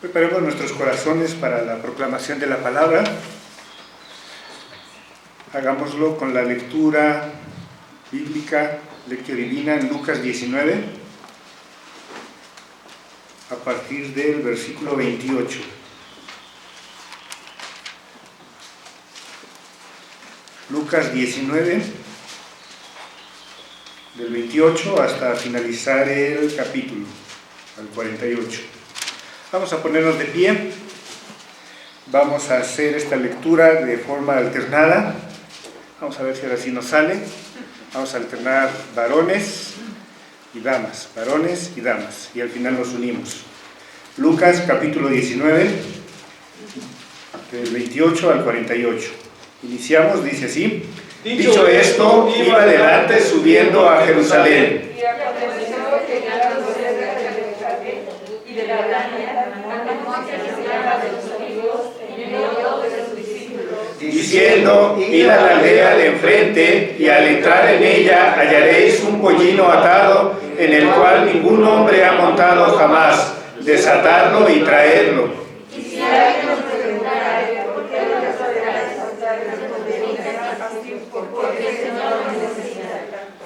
Preparemos nuestros corazones para la proclamación de la palabra. Hagámoslo con la lectura bíblica, lectio divina en Lucas 19, a partir del versículo 28. Lucas 19, del 28 hasta finalizar el capítulo, al 48. Vamos a ponernos de pie. Vamos a hacer esta lectura de forma alternada. Vamos a ver si ahora sí nos sale. Vamos a alternar varones y damas, y al final nos unimos. Lucas capítulo 19, del 28 al 48. Iniciamos, dice así: Dicho esto, iba adelante subiendo a Jerusalén. Diciendo: id a la aldea de enfrente, y al entrar en ella hallaréis un pollino atado, en el cual ningún hombre ha montado jamás. Desatadlo y traedlo.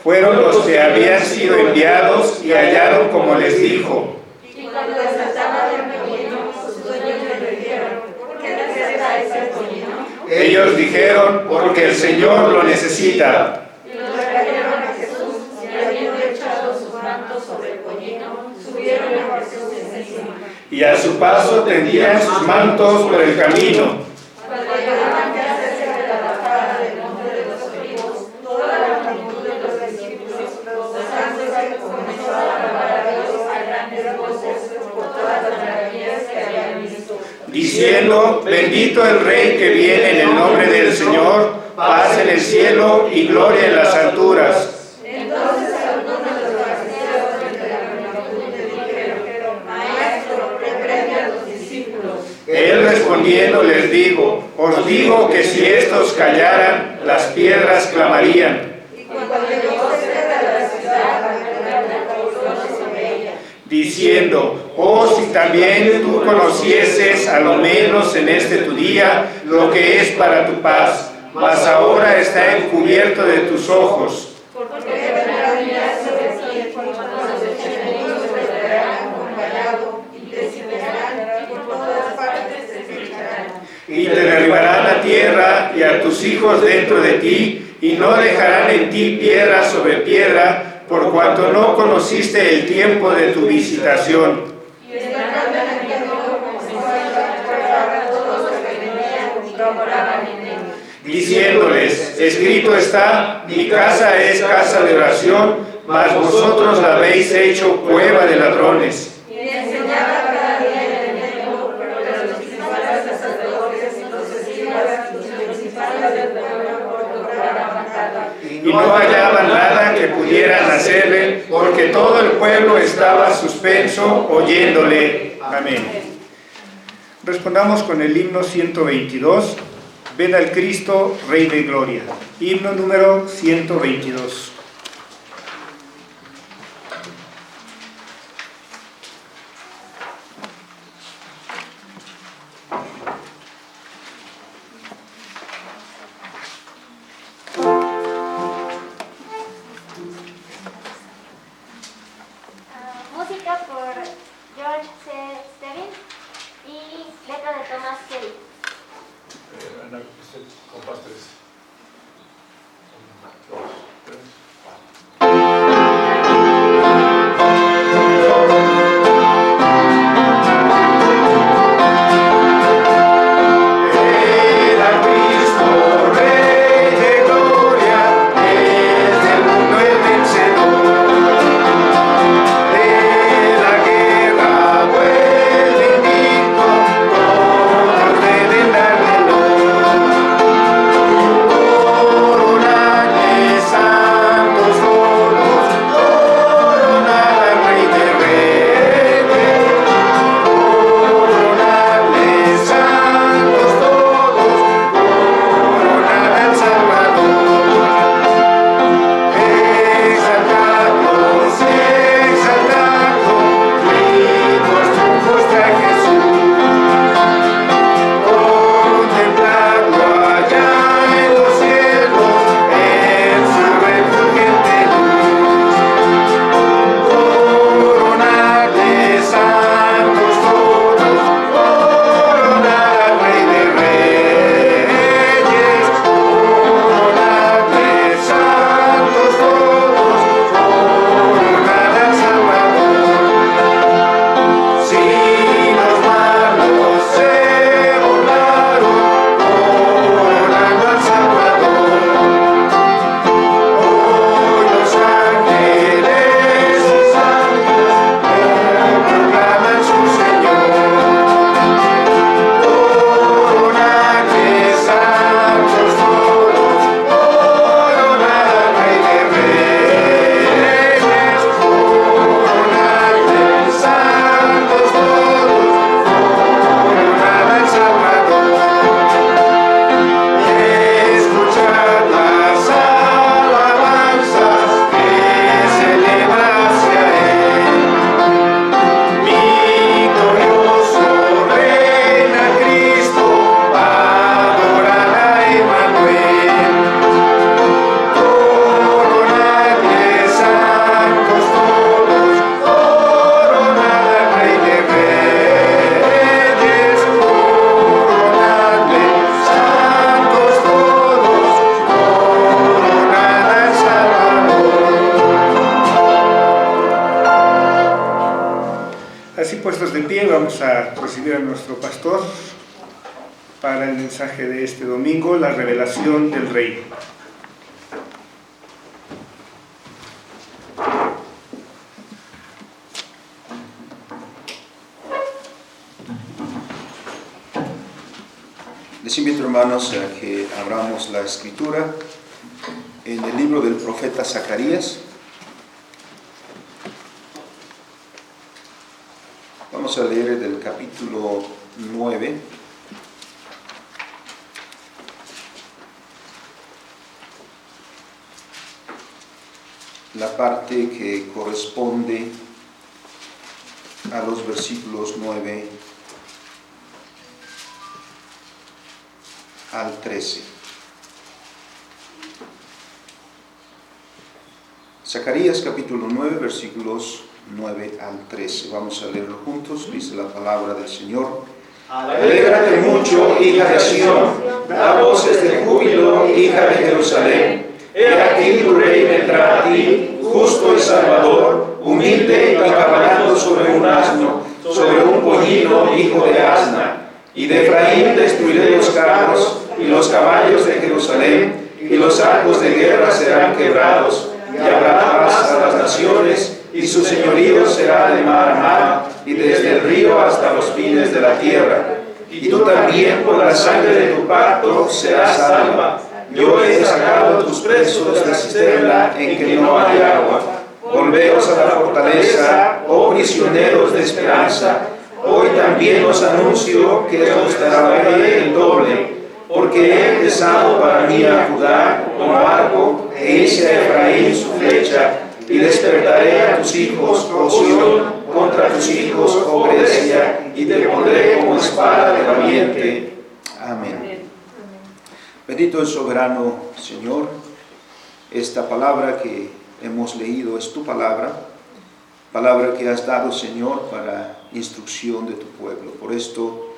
Fueron los que habían sido enviados y hallaron como les dijo. Y cuando desataban el pollino, sus dueños le dijeron: ¿por qué desata ese pollino? Ellos dijeron: porque el Señor lo necesita. Y lo trajeron a Jesús, y habiendo echado sus mantos sobre el pollino, subieron a Jesús encima. Y a su paso tendían sus mantos por el camino. Cuando llegaban ya cerca de la bajada del monte de los Olivos, toda la multitud de los discípulos, gozándose, comenzó a alabar a Dios a grandes voces por todas las maravillas que habían visto, Diciendo: bendito el Rey que viene en el nombre del Señor, paz en el cielo y gloria en las alturas. Entonces algunos de los fariseos entre la multitud le dijeron: Maestro, reprende a los discípulos. Él respondiendo les digo: os digo que si estos callaran, las piedras clamarían. Y cuando llegó cerca de la ciudad, recaudó sobre ella, Diciendo: oh, si también tú conocieses, a lo menos en este tu día, lo que es para tu paz, mas ahora está encubierto de tus ojos. porque vendrán días sobre ti cuando los enemigos te traerán con callado y te sitiarán, y por todas partes te escucharán. Y te derribarán a tierra y a tus hijos dentro de ti, y no dejarán en ti piedra sobre piedra, por cuanto no conociste el tiempo de tu visitación. Y estando en el templo, comenzó a tratar a todos los que venían y que oraban en él, Diciéndoles: escrito está, mi casa es casa de oración, mas vosotros la habéis hecho cueva de ladrones. y enseñaba cada día en el templo, pero los principales sacerdotes y los escribas y los principales del pueblo procuraban matarla. Y no hallaban nada que pudieran hacerle, porque todo el pueblo estaba suspenso oyéndole. Amén. Respondamos con el himno 122. Ved al Cristo, Rey de Gloria. Himno número 122. Música por George C. Stevin y letra de Thomas Kelly. Ana, usted comparte. 1, 2, 3. puestos de pie, vamos a recibir a nuestro pastor para el mensaje de este domingo, la revelación del reino. Les invito, hermanos, a que abramos la escritura en el libro del profeta Zacarías. Vamos a leer del capítulo 9. La parte que corresponde a los versículos 9 al 13. Zacarías capítulo 9, versículos 9 al 13. Vamos a leerlo juntos. Dice la palabra del Señor. Alégrate mucho, hija de Sión, da voces de júbilo, hija de Jerusalén. He aquí tu rey vendrá a ti, justo y salvador, humilde y cabalgando sobre un asno, sobre un pollino, hijo de asna. Y de Efraín destruiré los carros y los caballos de Jerusalén, y los arcos de guerra serán quebrados, y habrá paz a las naciones, y su señorío será de mar a mar, y desde el río hasta los fines de la tierra. Y tú también por la sangre de tu pacto serás salva. Yo he sacado tus presos de la cisterna en que no hay agua. Volveos a la fortaleza, oh prisioneros de esperanza. Hoy también os anuncio que os daré el doble, porque he empezado para mí a Judá como arco, e hice a Efraín su flecha, y despertaré a tus hijos, oh Sión, contra tus hijos, oh Grecia, y te pondré como espada de valiente. Amén. Bendito el soberano Señor, esta palabra que hemos leído es tu palabra que has dado, Señor, para instrucción de tu pueblo. Por esto,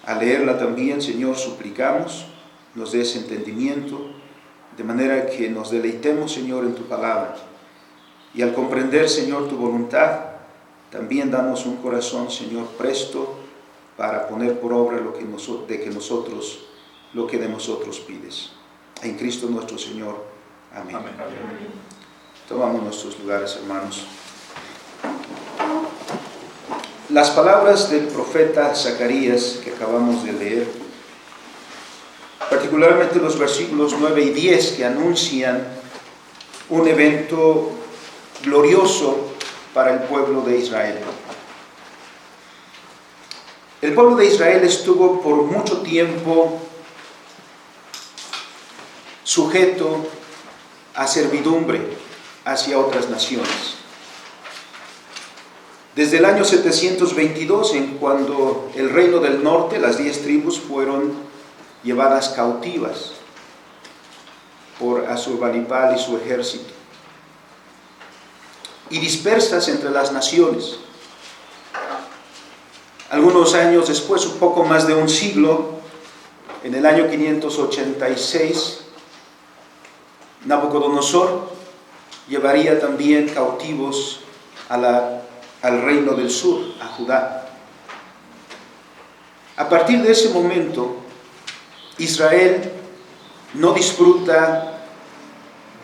al leerla también, Señor, suplicamos, nos des entendimiento, de manera que nos deleitemos, Señor, en tu palabra. Y al comprender, Señor, tu voluntad, también damos un corazón, Señor, presto para poner por obra lo que de nosotros pides. En Cristo nuestro Señor. Amén. Amén. Tomamos nuestros lugares, hermanos. Las palabras del profeta Zacarías que acabamos de leer, particularmente los versículos 9 y 10 que anuncian un evento glorioso para el pueblo de Israel. El pueblo de Israel estuvo por mucho tiempo sujeto a servidumbre hacia otras naciones. Desde el año 722, en cuando el reino del norte, las 10 tribus, fueron llevadas cautivas por Asurbanipal y su ejército, y dispersas entre las naciones. Algunos años después, un poco más de un siglo, en el año 586, Nabucodonosor llevaría también cautivos al reino del sur, a Judá. A partir de ese momento, Israel no disfruta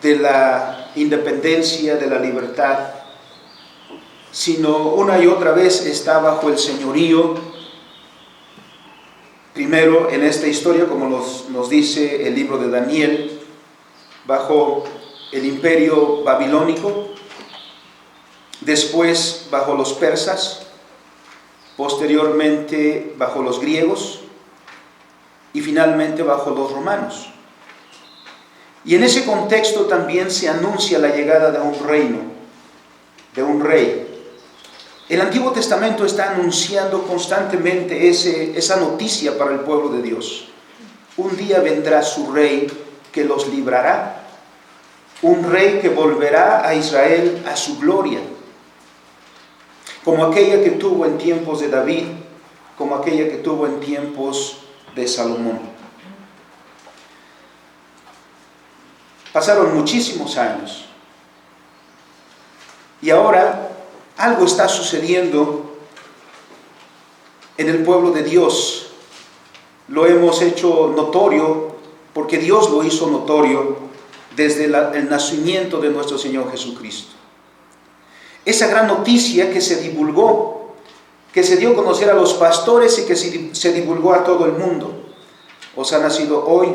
de la independencia, de la libertad, sino una y otra vez está bajo el señorío, primero en esta historia, como nos dice el libro de Daniel, bajo el imperio babilónico, después bajo los persas, posteriormente bajo los griegos y finalmente bajo los romanos. Y en ese contexto también se anuncia la llegada de un reino, de un rey. El Antiguo Testamento está anunciando constantemente esa noticia para el pueblo de Dios. Un día vendrá su rey que los librará, un rey que volverá a Israel a su gloria, como aquella que tuvo en tiempos de David, como aquella que tuvo en tiempos de Salomón. Pasaron muchísimos años y ahora algo está sucediendo en el pueblo de Dios. Lo hemos hecho notorio porque Dios lo hizo notorio desde el nacimiento de nuestro Señor Jesucristo. Esa gran noticia que se divulgó, que se dio a conocer a los pastores y que se divulgó a todo el mundo. Os ha nacido hoy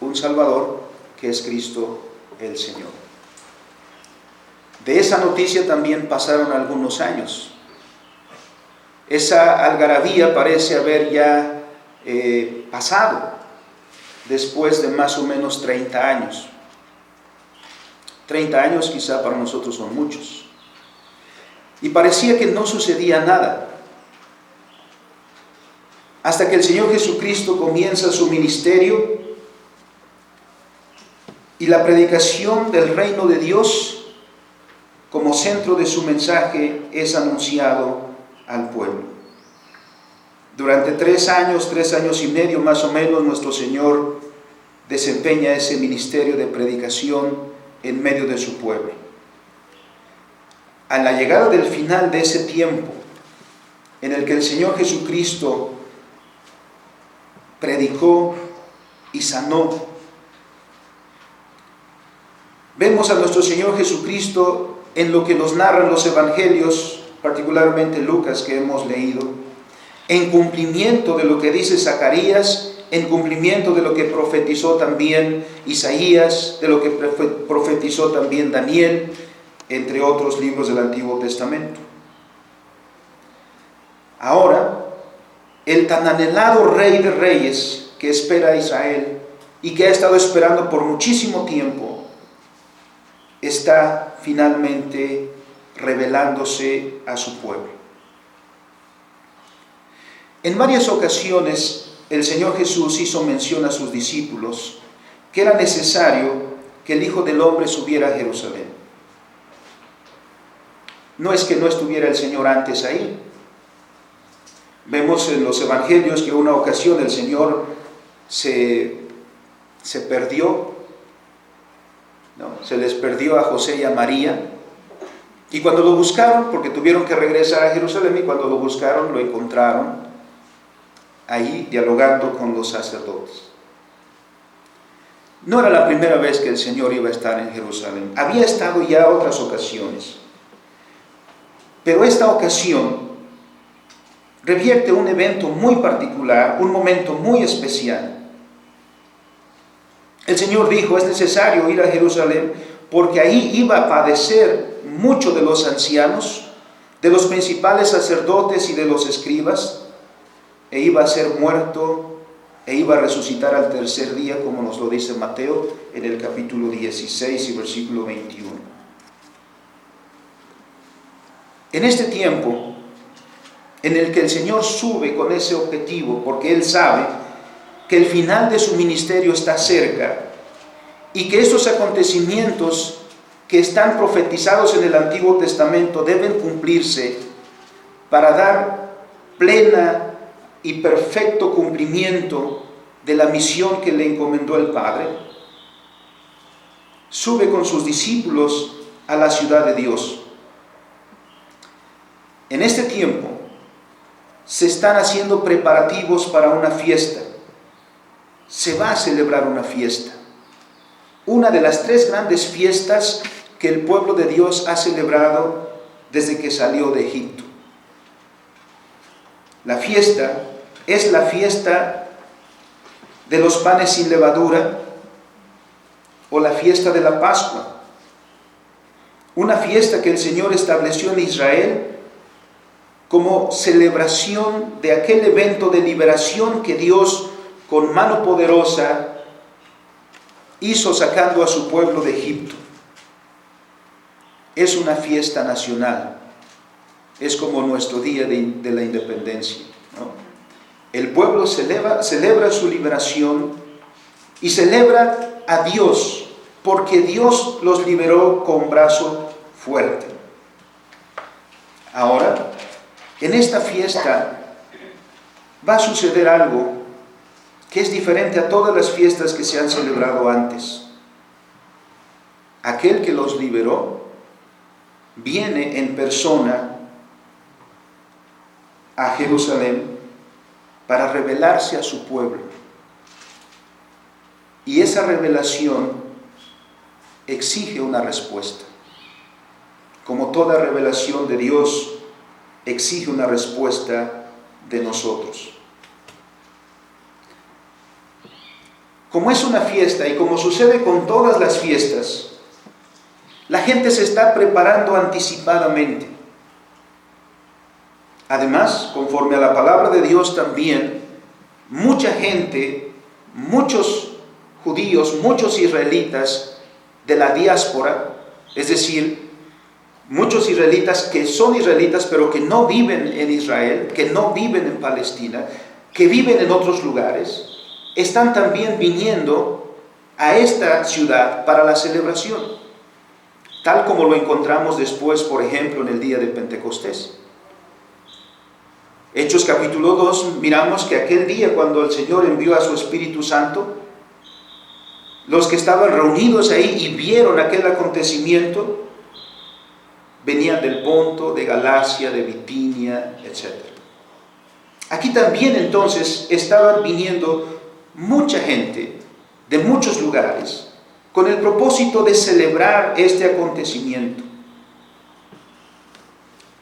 un Salvador, que es Cristo el Señor. De esa noticia también pasaron algunos años. Esa algarabía parece haber ya pasado después de más o menos 30 años. 30 años quizá para nosotros son muchos. Y parecía que no sucedía nada. Hasta que el Señor Jesucristo comienza su ministerio y la predicación del reino de Dios como centro de su mensaje es anunciado al pueblo. Durante 3 años y medio más o menos, nuestro Señor desempeña ese ministerio de predicación en medio de su pueblo. A la llegada del final de ese tiempo, en el que el Señor Jesucristo predicó y sanó, vemos a nuestro Señor Jesucristo en lo que nos narran los evangelios, particularmente Lucas, que hemos leído, en cumplimiento de lo que dice Zacarías, en cumplimiento de lo que profetizó también Isaías, de lo que profetizó también Daniel, entre otros libros del Antiguo Testamento. Ahora, el tan anhelado Rey de Reyes que espera a Israel y que ha estado esperando por muchísimo tiempo, está finalmente revelándose a su pueblo. En varias ocasiones el Señor Jesús hizo mención a sus discípulos que era necesario que el Hijo del Hombre subiera a Jerusalén. No es que no estuviera el Señor antes ahí. Vemos en los evangelios que una ocasión el Señor se perdió, ¿no? Se les perdió a José y a María, y cuando lo buscaron, porque tuvieron que regresar a Jerusalén, y cuando lo buscaron lo encontraron ahí dialogando con los sacerdotes. No era la primera vez que el Señor iba a estar en Jerusalén, había estado ya otras ocasiones, pero esta ocasión revierte un evento muy particular, un momento muy especial. El Señor dijo: es necesario ir a Jerusalén porque ahí iba a padecer mucho de los ancianos, de los principales sacerdotes y de los escribas, e iba a ser muerto e iba a resucitar al tercer día, como nos lo dice Mateo en el capítulo 16 y versículo 21. En este tiempo en el que el Señor sube con ese objetivo, porque Él sabe que el final de su ministerio está cerca y que estos acontecimientos que están profetizados en el Antiguo Testamento deben cumplirse para dar plena y perfecto cumplimiento de la misión que le encomendó el Padre, sube con sus discípulos a la ciudad de Dios. En este tiempo se están haciendo preparativos para una fiesta. Se va a celebrar una fiesta. Una de las 3 grandes fiestas que el pueblo de Dios ha celebrado desde que salió de Egipto. La fiesta es la fiesta de los panes sin levadura o la fiesta de la Pascua. Una fiesta que el Señor estableció en Israel como celebración de aquel evento de liberación que Dios con mano poderosa hizo sacando a su pueblo de Egipto. Es una fiesta nacional, es como nuestro día de la independencia, ¿no? El pueblo celebra su liberación y celebra a Dios, porque Dios los liberó con brazo fuerte. Ahora, en esta fiesta va a suceder algo que es diferente a todas las fiestas que se han celebrado antes. Aquel que los liberó viene en persona a Jerusalén para revelarse a su pueblo. Y esa revelación exige una respuesta. Como toda revelación de Dios, exige una respuesta de nosotros. Como es una fiesta y como sucede con todas las fiestas, la gente se está preparando anticipadamente. Además, conforme a la palabra de Dios también, mucha gente, muchos judíos, muchos israelitas de la diáspora, es decir, muchos israelitas que son israelitas pero que no viven en Israel, que no viven en Palestina, que viven en otros lugares, están también viniendo a esta ciudad para la celebración, tal como lo encontramos después, por ejemplo, en el día de Pentecostés. Hechos capítulo 2, miramos que aquel día cuando el Señor envió a su Espíritu Santo, los que estaban reunidos ahí y vieron aquel acontecimiento, venían del Ponto, de Galacia, de Bitinia, etc. Aquí también entonces estaban viniendo mucha gente de muchos lugares con el propósito de celebrar este acontecimiento.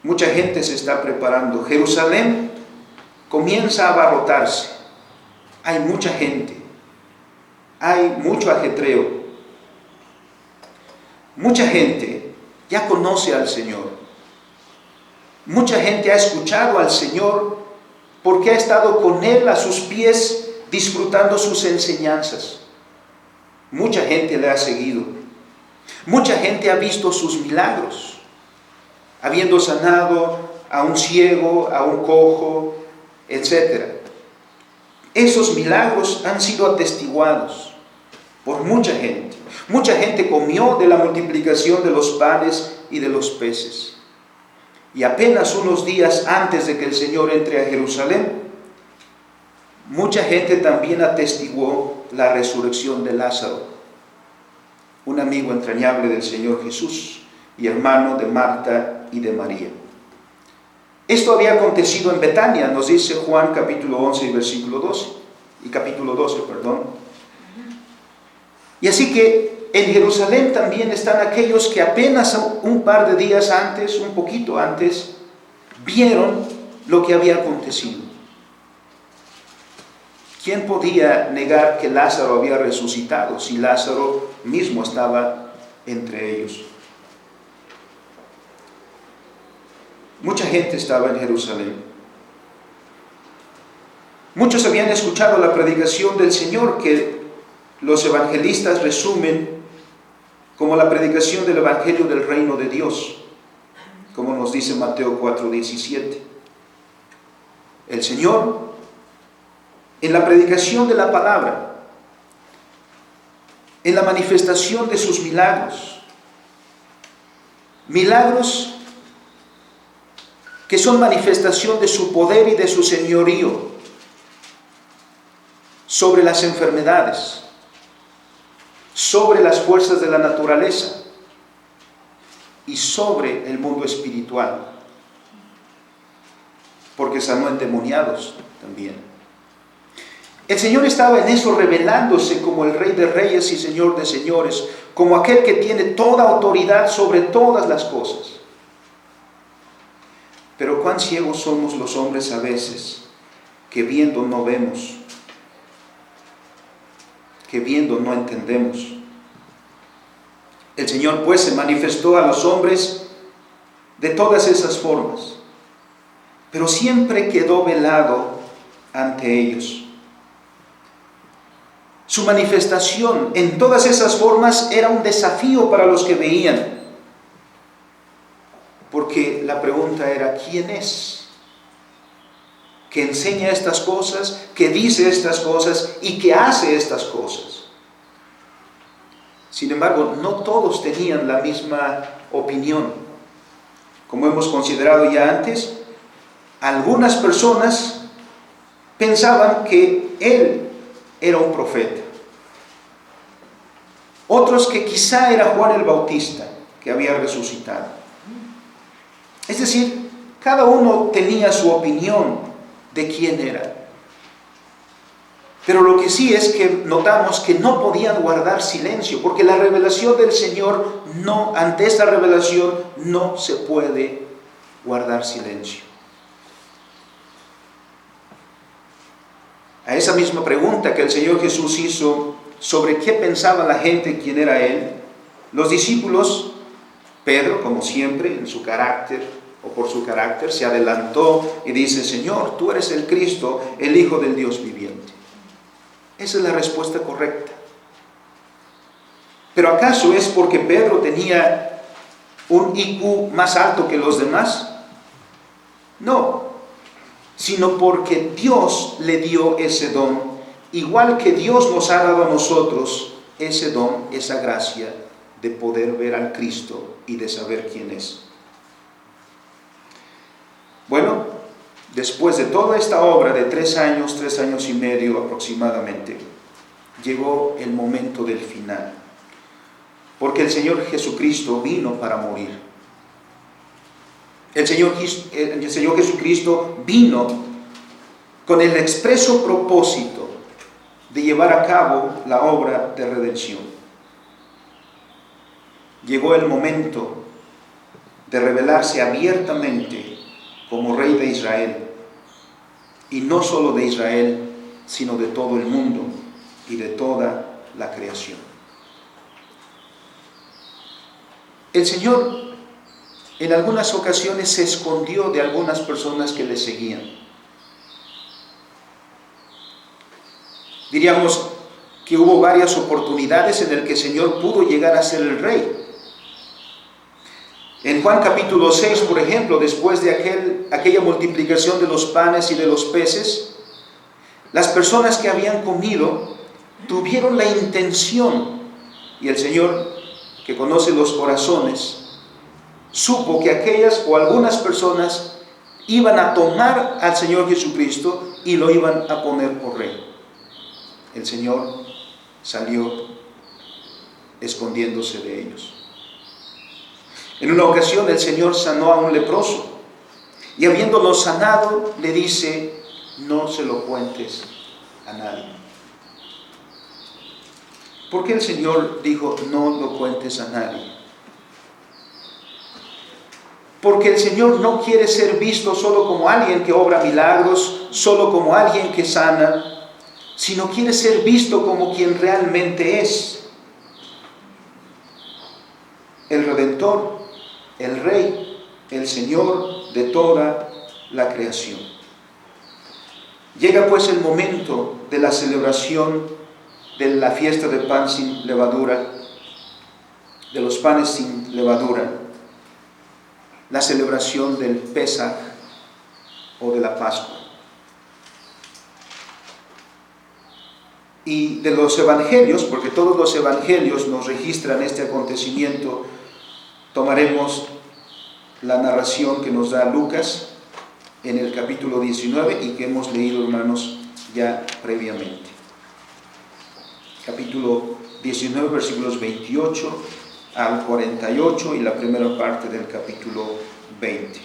Mucha gente se está preparando. Jerusalén comienza a abarrotarse. Hay mucha gente. Hay mucho ajetreo. Mucha gente ya conoce al Señor. Mucha gente ha escuchado al Señor porque ha estado con Él a sus pies disfrutando sus enseñanzas. Mucha gente le ha seguido. Mucha gente ha visto sus milagros, habiendo sanado a un ciego, a un cojo, etc. Esos milagros han sido atestiguados por mucha gente. Mucha gente comió de la multiplicación de los panes y de los peces. Y apenas unos días antes de que el Señor entre a Jerusalén, mucha gente también atestiguó la resurrección de Lázaro, un amigo entrañable del Señor Jesús y hermano de Marta y de María. Esto había acontecido en Betania, nos dice Juan capítulo 11 y versículo 12, y capítulo 12, perdón. Y así que en Jerusalén también están aquellos que apenas un par de días antes, un poquito antes, vieron lo que había acontecido. ¿Quién podía negar que Lázaro había resucitado si Lázaro mismo estaba entre ellos? Mucha gente estaba en Jerusalén. Muchos habían escuchado la predicación del Señor, que los evangelistas resumen como la predicación del Evangelio del Reino de Dios, como nos dice Mateo 4:17. El Señor, en la predicación de la palabra, en la manifestación de sus milagros, milagros que son manifestación de su poder y de su señorío sobre las enfermedades, sobre las fuerzas de la naturaleza y sobre el mundo espiritual, porque sanó endemoniados también. El Señor estaba en eso revelándose como el Rey de Reyes y Señor de Señores, como aquel que tiene toda autoridad sobre todas las cosas. Pero cuán ciegos somos los hombres a veces, que viendo no vemos, que viendo no entendemos. El Señor pues se manifestó a los hombres de todas esas formas, pero siempre quedó velado ante ellos. Su manifestación en todas esas formas era un desafío para los que veían, porque la pregunta era: ¿quién es? Que enseña estas cosas, que dice estas cosas y que hace estas cosas. Sin embargo, no todos tenían la misma opinión. Como hemos considerado ya antes, algunas personas pensaban que él era un profeta. Otros que quizá era Juan el Bautista, que había resucitado. Es decir, cada uno tenía su opinión de quién era. Pero lo que sí es que notamos que no podían guardar silencio, porque la revelación del Señor, ante esta revelación no se puede guardar silencio. A esa misma pregunta que el Señor Jesús hizo sobre qué pensaba la gente, quién era Él, los discípulos, Pedro, como siempre, en su carácter o por su carácter, se adelantó y dice: Señor, tú eres el Cristo, el Hijo del Dios viviente. Esa es la respuesta correcta. ¿Pero acaso es porque Pedro tenía un IQ más alto que los demás? No, sino porque Dios le dio ese don, igual que Dios nos ha dado a nosotros ese don, esa gracia de poder ver al Cristo y de saber quién es. Bueno, después de toda esta obra de 3 años y medio aproximadamente, llegó el momento del final. Porque el Señor Jesucristo vino para morir. El Señor Jesucristo vino con el expreso propósito de llevar a cabo la obra de redención. Llegó el momento de revelarse abiertamente como Rey de Israel, y no solo de Israel, sino de todo el mundo y de toda la creación. El Señor en algunas ocasiones se escondió de algunas personas que le seguían. Diríamos que hubo varias oportunidades en las que el Señor pudo llegar a ser el Rey. En Juan capítulo 6, por ejemplo, después de aquella multiplicación de los panes y de los peces, las personas que habían comido tuvieron la intención, y el Señor, que conoce los corazones, supo que aquellas o algunas personas iban a tomar al Señor Jesucristo y lo iban a poner por Rey. El Señor salió escondiéndose de ellos. En una ocasión el Señor sanó a un leproso, y habiéndolo sanado le dice: no se lo cuentes a nadie. ¿Por qué el Señor dijo no lo cuentes a nadie? Porque el Señor no quiere ser visto solo como alguien que obra milagros, solo como alguien que sana, sino quiere ser visto como quien realmente es: el Redentor, el Rey, el Señor de toda la creación. Llega pues el momento de la celebración de la fiesta de pan sin levadura, de los panes sin levadura, la celebración del Pesaj o de la Pascua. Y de los evangelios, porque todos los evangelios nos registran este acontecimiento, tomaremos la narración que nos da Lucas en el capítulo 19 y que hemos leído, hermanos, ya previamente. Capítulo 19, versículos 28 al 48 y la primera parte del capítulo 20.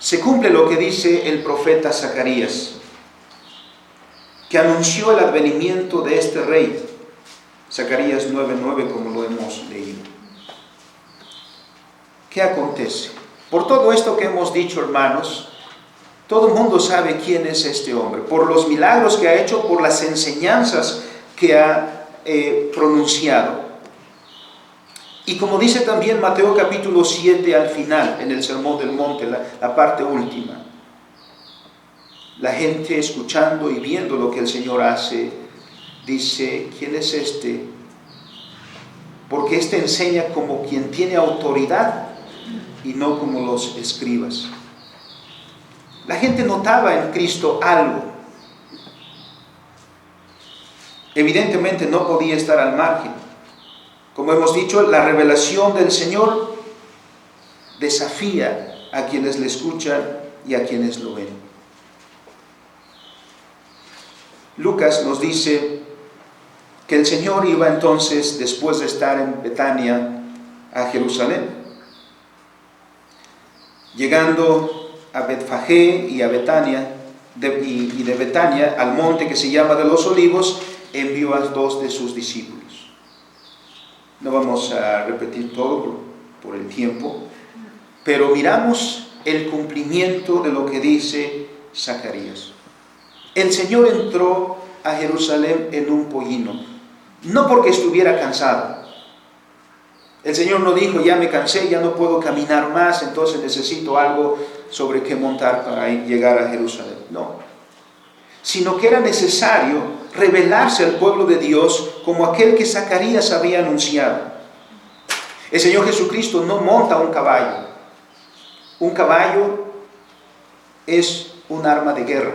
Se cumple lo que dice el profeta Zacarías, que anunció el advenimiento de este rey. Zacarías 9:9, como lo hemos leído. ¿Qué acontece? Por todo esto que hemos dicho, hermanos, todo el mundo sabe quién es este hombre, por los milagros que ha hecho, por las enseñanzas que ha pronunciado. Y como dice también Mateo capítulo 7 al final, en el Sermón del Monte, la parte última, la gente escuchando y viendo lo que el Señor hace, dice: ¿quién es este? Porque este enseña como quien tiene autoridad y no como los escribas. La gente notaba en Cristo algo. Evidentemente no podía estar al margen. Como hemos dicho, la revelación del Señor desafía a quienes le escuchan y a quienes lo ven. Lucas nos dice que el Señor iba entonces, después de estar en Betania, a Jerusalén. Llegando a Betfagé y a Betania, y de Betania al monte que se llama de los Olivos, envió a 2 de sus discípulos. No vamos a repetir todo por el tiempo, pero miramos el cumplimiento de lo que dice Zacarías. El Señor entró a Jerusalén en un pollino, no porque estuviera cansado. El Señor no dijo, ya me cansé, ya no puedo caminar más, entonces necesito algo sobre qué montar para llegar a Jerusalén. No, sino que era necesario revelarse al pueblo de Dios como aquel que Zacarías había anunciado. El Señor Jesucristo no monta un caballo. Un caballo es un arma de guerra.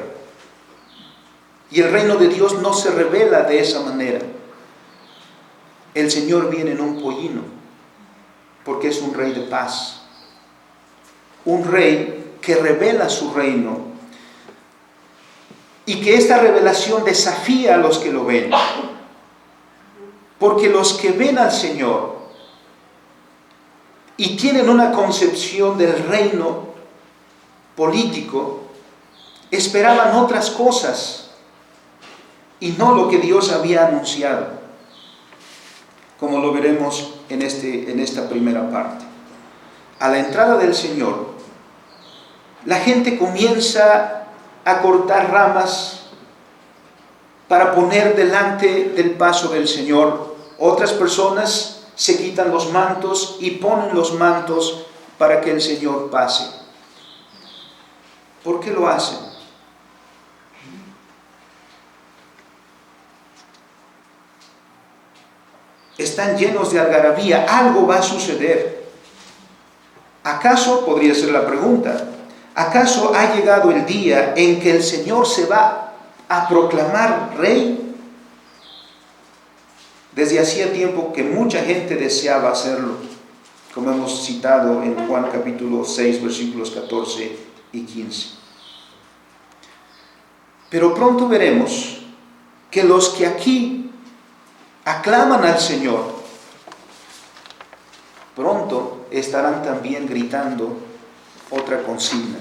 Y el reino de Dios no se revela de esa manera. El Señor viene en un pollino, porque es un rey de paz. Un rey que revela su reino y que esta revelación desafía a los que lo ven. Porque los que ven al Señor y tienen una concepción del reino político, esperaban otras cosas y no lo que Dios había anunciado, como lo veremos en esta primera parte. A la entrada del Señor, la gente comienza a cortar ramas para poner delante del paso del Señor. Otras personas se quitan los mantos y ponen los mantos para que el Señor pase. ¿Por qué lo hacen? Están llenos de algarabía, algo va a suceder. ¿Acaso, podría ser la pregunta, acaso ha llegado el día en que el Señor se va a proclamar rey? Desde hacía tiempo que mucha gente deseaba hacerlo, como hemos citado en Juan capítulo 6, versículos 14 y 15. Pero pronto veremos que los que aquí aclaman al Señor, pronto estarán también gritando otra consigna.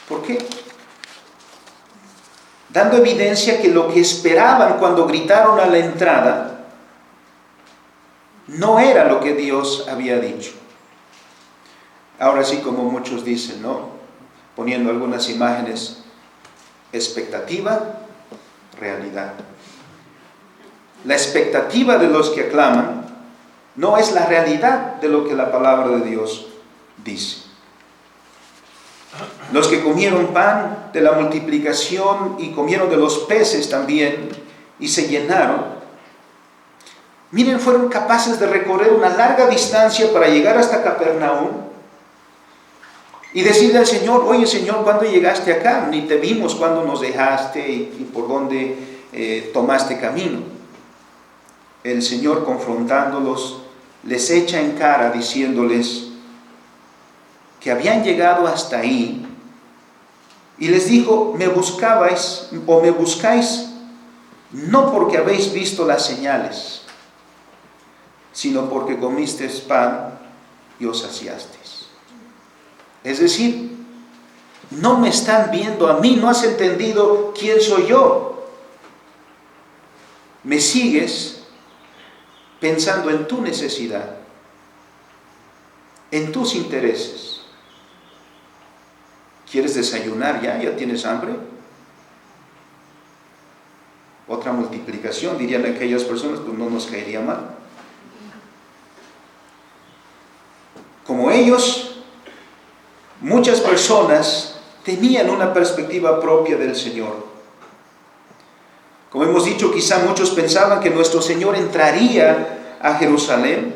¿Por qué? Dando evidencia que lo que esperaban cuando gritaron a la entrada no era lo que Dios había dicho. Ahora sí, como muchos dicen, ¿no? Poniendo algunas imágenes, expectativa, realidad. La expectativa de los que aclaman no es la realidad de lo que la palabra de Dios dice. Los que comieron pan de la multiplicación y comieron de los peces también y se llenaron, miren, fueron capaces de recorrer una larga distancia para llegar hasta Capernaum y decirle al Señor, oye Señor, ¿cuándo llegaste acá? Ni te vimos cuando nos dejaste y por dónde tomaste camino. El Señor, confrontándolos, les echa en cara diciéndoles que habían llegado hasta ahí y les dijo, me buscabais o me buscáis no porque habéis visto las señales, sino porque comisteis pan y os saciasteis. Es decir, no me están viendo a mí, no has entendido quién soy yo. Me sigues pensando en tu necesidad, en tus intereses. ¿Quieres desayunar ya? ¿Ya tienes hambre? Otra multiplicación, dirían aquellas personas, pues no nos caería mal. Como ellos, muchas personas tenían una perspectiva propia del Señor. Como hemos dicho, quizá muchos pensaban que nuestro Señor entraría a Jerusalén,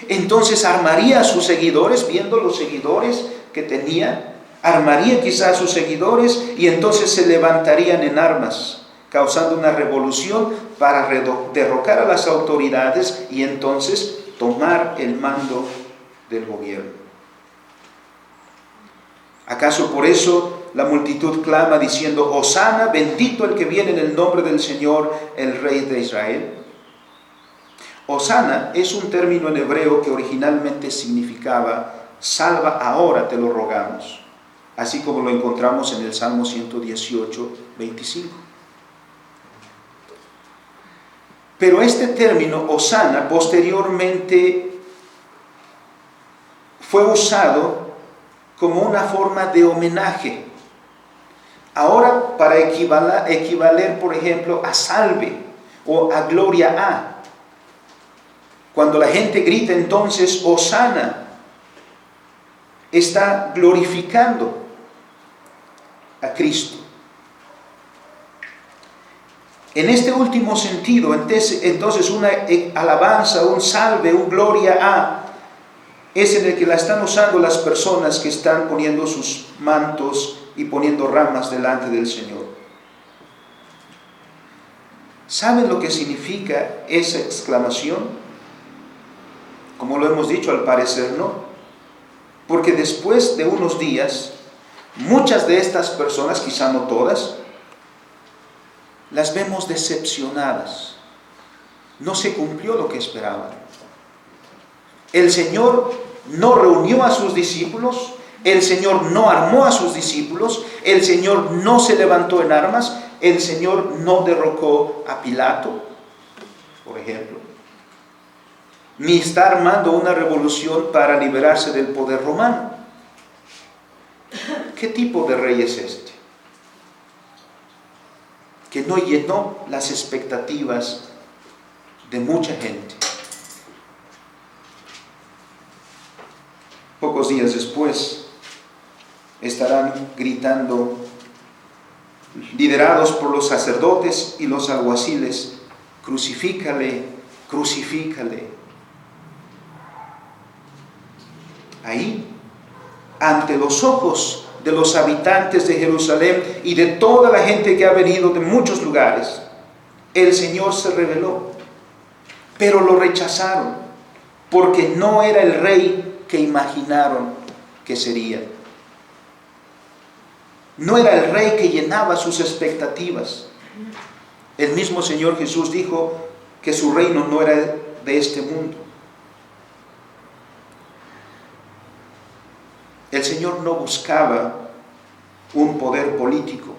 entonces armaría a sus seguidores, viendo los seguidores que tenía, armaría quizá a sus seguidores y entonces se levantarían en armas, causando una revolución para derrocar a las autoridades y entonces tomar el mando del gobierno. ¿Acaso por eso la multitud clama diciendo, Hosana, bendito el que viene en el nombre del Señor, el Rey de Israel? Hosana es un término en hebreo que originalmente significaba, salva ahora, te lo rogamos. así como lo encontramos en el Salmo 118, 25. Pero este término, Hosana, posteriormente fue usado como una forma de homenaje. Ahora para equivaler, por ejemplo, a salve o a gloria a. Cuando la gente grita entonces Hosana, está glorificando a Cristo. En este último sentido, entonces una alabanza, un salve, un gloria a, es en el que la están usando las personas que están poniendo sus mantos y poniendo ramas delante del Señor. ¿Saben lo que significa esa exclamación? Como lo hemos dicho, al parecer no. Porque después de unos días, muchas de estas personas, quizá no todas, las vemos decepcionadas. No se cumplió lo que esperaban. El Señor no reunió a sus discípulos, el Señor no armó a sus discípulos, el Señor no se levantó en armas, el Señor no derrocó a Pilato, por ejemplo, ni está armando una revolución para liberarse del poder romano. ¿Qué tipo de rey es este? Que no llenó las expectativas de mucha gente. Pocos días después estarán gritando, liderados por los sacerdotes y los alguaciles: crucifícale, crucifícale. Ahí, ante los ojos de los habitantes de Jerusalén y de toda la gente que ha venido de muchos lugares, el Señor se reveló, pero lo rechazaron, porque no era el rey que imaginaron que sería. No era el rey que llenaba sus expectativas. El mismo Señor Jesús dijo que su reino no era de este mundo. El Señor no buscaba un poder político.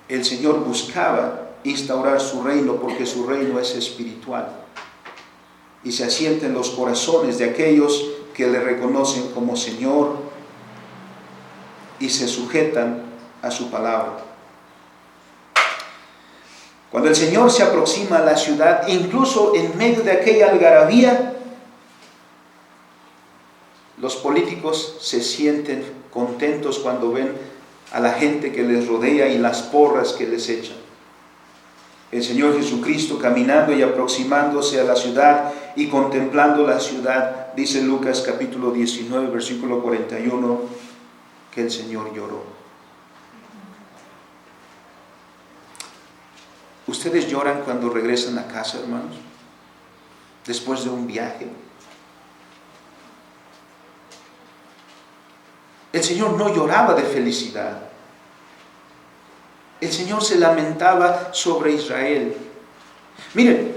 El Señor buscaba instaurar su reino, porque su reino es espiritual y se asienta en los corazones de aquellos que le reconocen como Señor y se sujetan a su palabra. Cuando el Señor se aproxima a la ciudad, incluso en medio de aquella algarabía, los políticos se sienten contentos cuando ven a la gente que les rodea y las porras que les echan. El Señor Jesucristo caminando y aproximándose a la ciudad y contemplando la ciudad, dice Lucas capítulo 19, versículo 41, que el Señor lloró. ¿Ustedes lloran cuando regresan a casa, hermanos? Después de un viaje. El Señor no lloraba de felicidad. El Señor se lamentaba sobre Israel. Miren,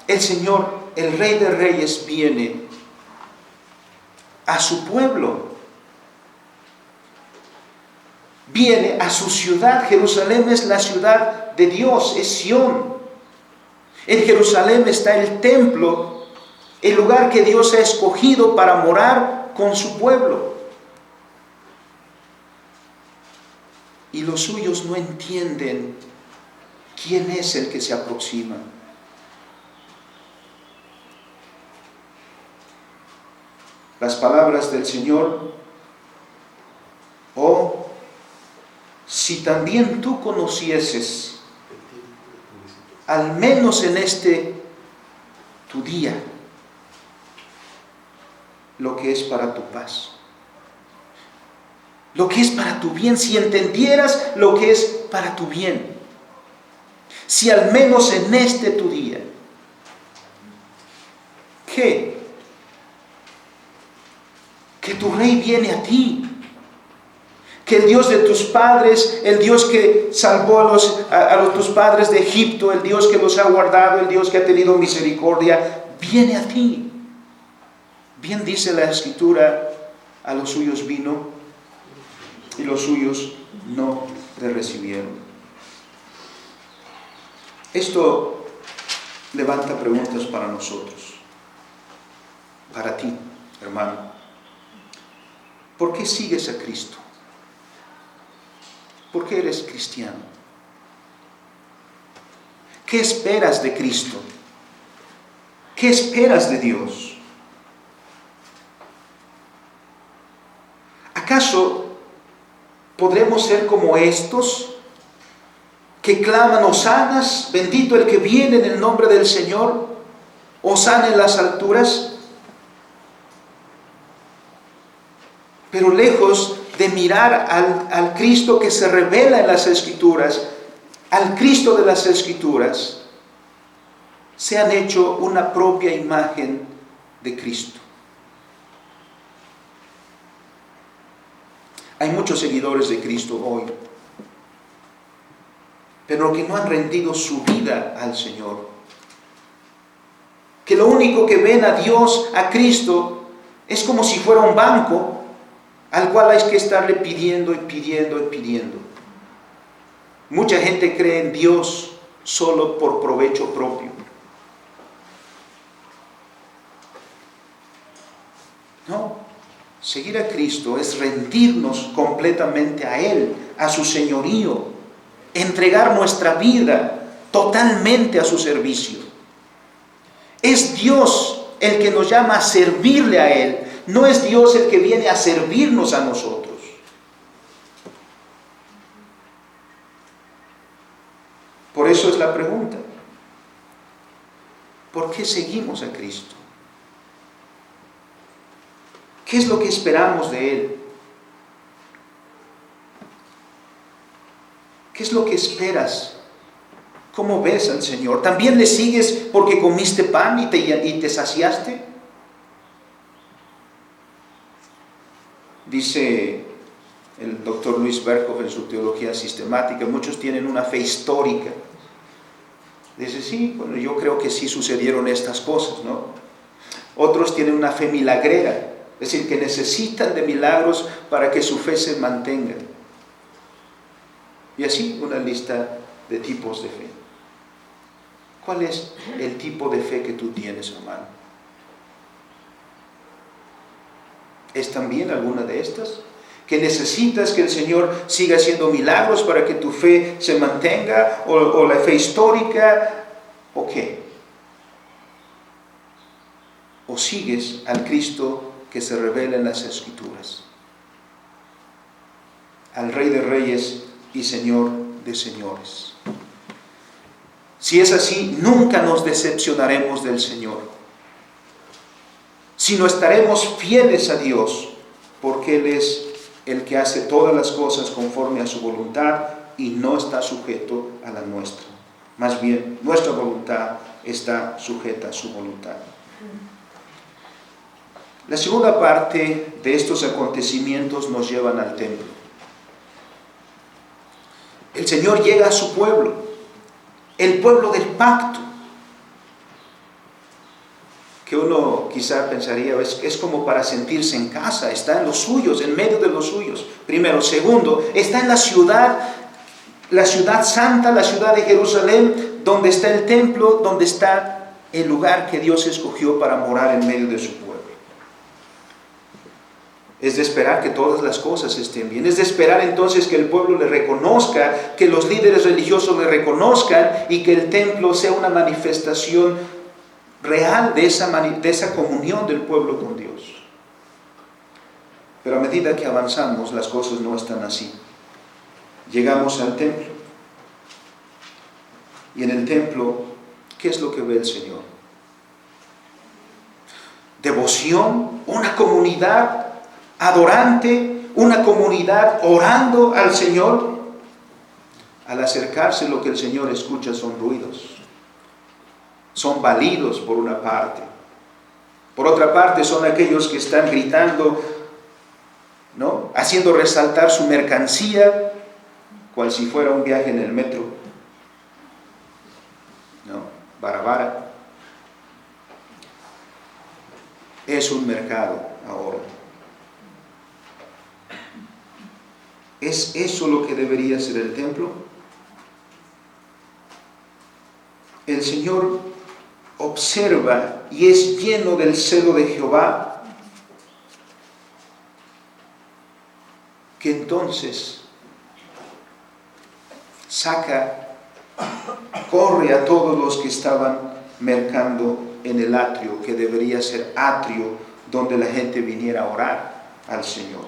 el Señor, el Rey de Reyes, viene a su pueblo. Viene a su ciudad. Jerusalén es la ciudad de Dios, es Sión. En Jerusalén está el templo, el lugar que Dios ha escogido para morar con su pueblo. Y los suyos no entienden quién es el que se aproxima. Las palabras del Señor: oh, si también tú conocieses, al menos en este tu día, lo que es para tu paz, lo que es para tu bien, si entendieras lo que es para tu bien, si al menos en este tu día, que tu rey viene a ti, que el Dios de tus padres, el Dios que salvó a tus padres de Egipto, el Dios que los ha guardado, el Dios que ha tenido misericordia, viene a ti. Bien dice la Escritura: a los suyos vino y los suyos no le recibieron. Esto levanta preguntas para nosotros, para ti, hermano. ¿Por qué sigues a Cristo? ¿Por qué eres cristiano? ¿Qué esperas de Cristo? ¿Qué esperas de Dios? ¿Acaso podremos ser como estos que claman hosanas, bendito el que viene en el nombre del Señor, hosana en las alturas? Pero lejos de mirar al Cristo que se revela en las Escrituras, al Cristo de las Escrituras, se han hecho una propia imagen de Cristo. Hay muchos seguidores de Cristo hoy, pero que no han rendido su vida al Señor. Que lo único que ven a Dios, a Cristo, es como si fuera un banco al cual hay que estarle pidiendo y pidiendo y pidiendo. Mucha gente cree en Dios solo por provecho propio. No, seguir a Cristo es rendirnos completamente a Él, a su señorío, entregar nuestra vida totalmente a su servicio. Es Dios el que nos llama a servirle a Él, no es Dios el que viene a servirnos a nosotros. Por eso es la pregunta: ¿por qué seguimos a Cristo? ¿Qué es lo que esperamos de Él? ¿Qué es lo que esperas? ¿Cómo ves al Señor? ¿También le sigues porque comiste pan y te saciaste? Dice el doctor Luis Berkhoff en su teología sistemática, muchos tienen una fe histórica. Dice, sí, bueno, yo creo que sí sucedieron estas cosas, ¿no? Otros tienen una fe milagrera, es decir, que necesitan de milagros para que su fe se mantenga. Y así una lista de tipos de fe. ¿Cuál es el tipo de fe que tú tienes, hermano? ¿Es también alguna de estas? ¿Que necesitas que el Señor siga haciendo milagros para que tu fe se mantenga? ¿O la fe histórica? ¿O qué? ¿O sigues al Cristo que se revela en las Escrituras? Al Rey de Reyes y Señor de Señores. Si es así, nunca nos decepcionaremos del Señor, sino estaremos fieles a Dios, porque Él es el que hace todas las cosas conforme a su voluntad y no está sujeto a la nuestra. Más bien, nuestra voluntad está sujeta a su voluntad. La segunda parte de estos acontecimientos nos llevan al templo. El Señor llega a su pueblo, el pueblo del pacto, que uno quizá pensaría es como para sentirse en casa, está en los suyos, en medio de los suyos. Primero. Segundo, está en la ciudad santa, la ciudad de Jerusalén, donde está el templo, donde está el lugar que Dios escogió para morar en medio de su pueblo. Es de esperar que todas las cosas estén bien. Es de esperar entonces que el pueblo le reconozca, que los líderes religiosos le reconozcan y que el templo sea una manifestación real de esa comunión del pueblo con Dios. Pero a medida que avanzamos, las cosas no están así. Llegamos al templo. Y en el templo, ¿qué es lo que ve el Señor? Devoción, una comunidad adorante, una comunidad orando al Señor. Al acercarse, lo que el Señor escucha son ruidos. Son balidos por una parte. Por otra parte son aquellos que están gritando, ¿no? Haciendo resaltar su mercancía, cual si fuera un viaje en el metro, ¿no? Barabara. Es un mercado ahora. ¿Es eso lo que debería ser el templo? El Señor observa y es lleno del celo de Jehová, que entonces corre a todos los que estaban mercando en el atrio, que debería ser atrio donde la gente viniera a orar al Señor.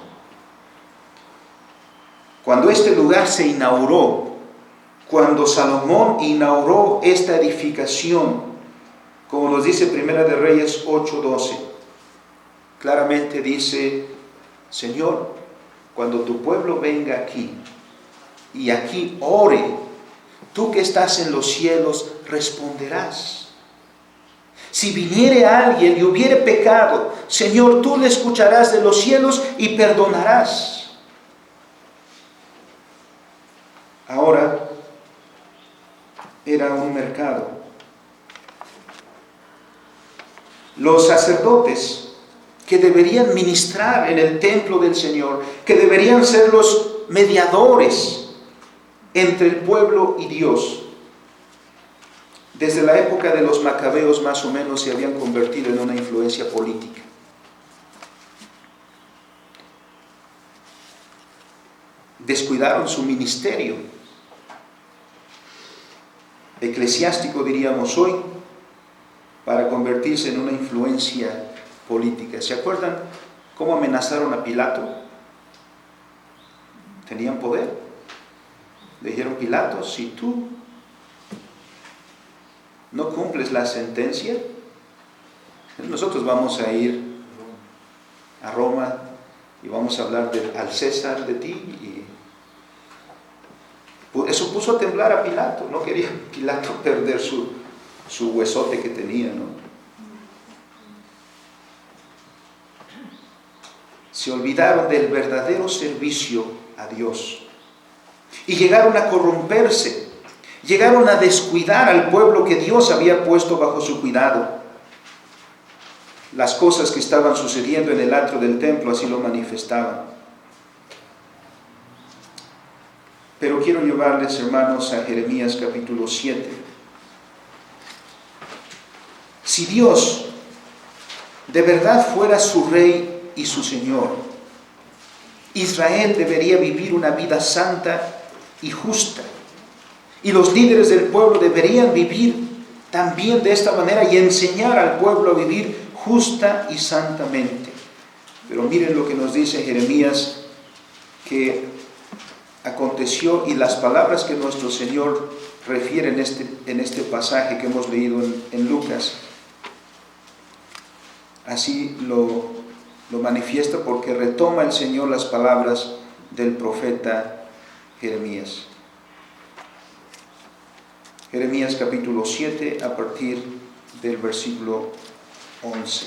Cuando este lugar se inauguró, cuando Salomón inauguró esta edificación, como nos dice Primera de Reyes 8:12, claramente dice: Señor, cuando tu pueblo venga aquí y aquí ore, tú que estás en los cielos responderás. Si viniere alguien y hubiere pecado, Señor, tú le escucharás de los cielos y perdonarás. Ahora era un mercado. Los sacerdotes que deberían ministrar en el templo del Señor, que deberían ser los mediadores entre el pueblo y Dios, desde la época de los macabeos más o menos se habían convertido en una influencia política. Descuidaron su ministerio eclesiástico, diríamos hoy, para convertirse en una influencia política. ¿Se acuerdan cómo amenazaron a Pilato? Tenían poder. Le dijeron: Pilato, si tú no cumples la sentencia, nosotros vamos a ir a Roma y vamos a hablar al César de ti. Y eso puso a temblar a Pilato. No quería Pilato perder su huesote que tenía, ¿no? Se olvidaron del verdadero servicio a Dios y llegaron a corromperse, llegaron a descuidar al pueblo que Dios había puesto bajo su cuidado. Las cosas que estaban sucediendo en el atrio del templo así lo manifestaban. Pero quiero llevarles, hermanos, a Jeremías capítulo 7. Si Dios de verdad fuera su rey y su Señor, Israel debería vivir una vida santa y justa. Y los líderes del pueblo deberían vivir también de esta manera y enseñar al pueblo a vivir justa y santamente. Pero miren lo que nos dice Jeremías, que aconteció, y las palabras que nuestro Señor refiere en este pasaje que hemos leído en Lucas, así lo manifiesta, porque retoma el Señor las palabras del profeta Jeremías. Jeremías capítulo 7, a partir del versículo 11.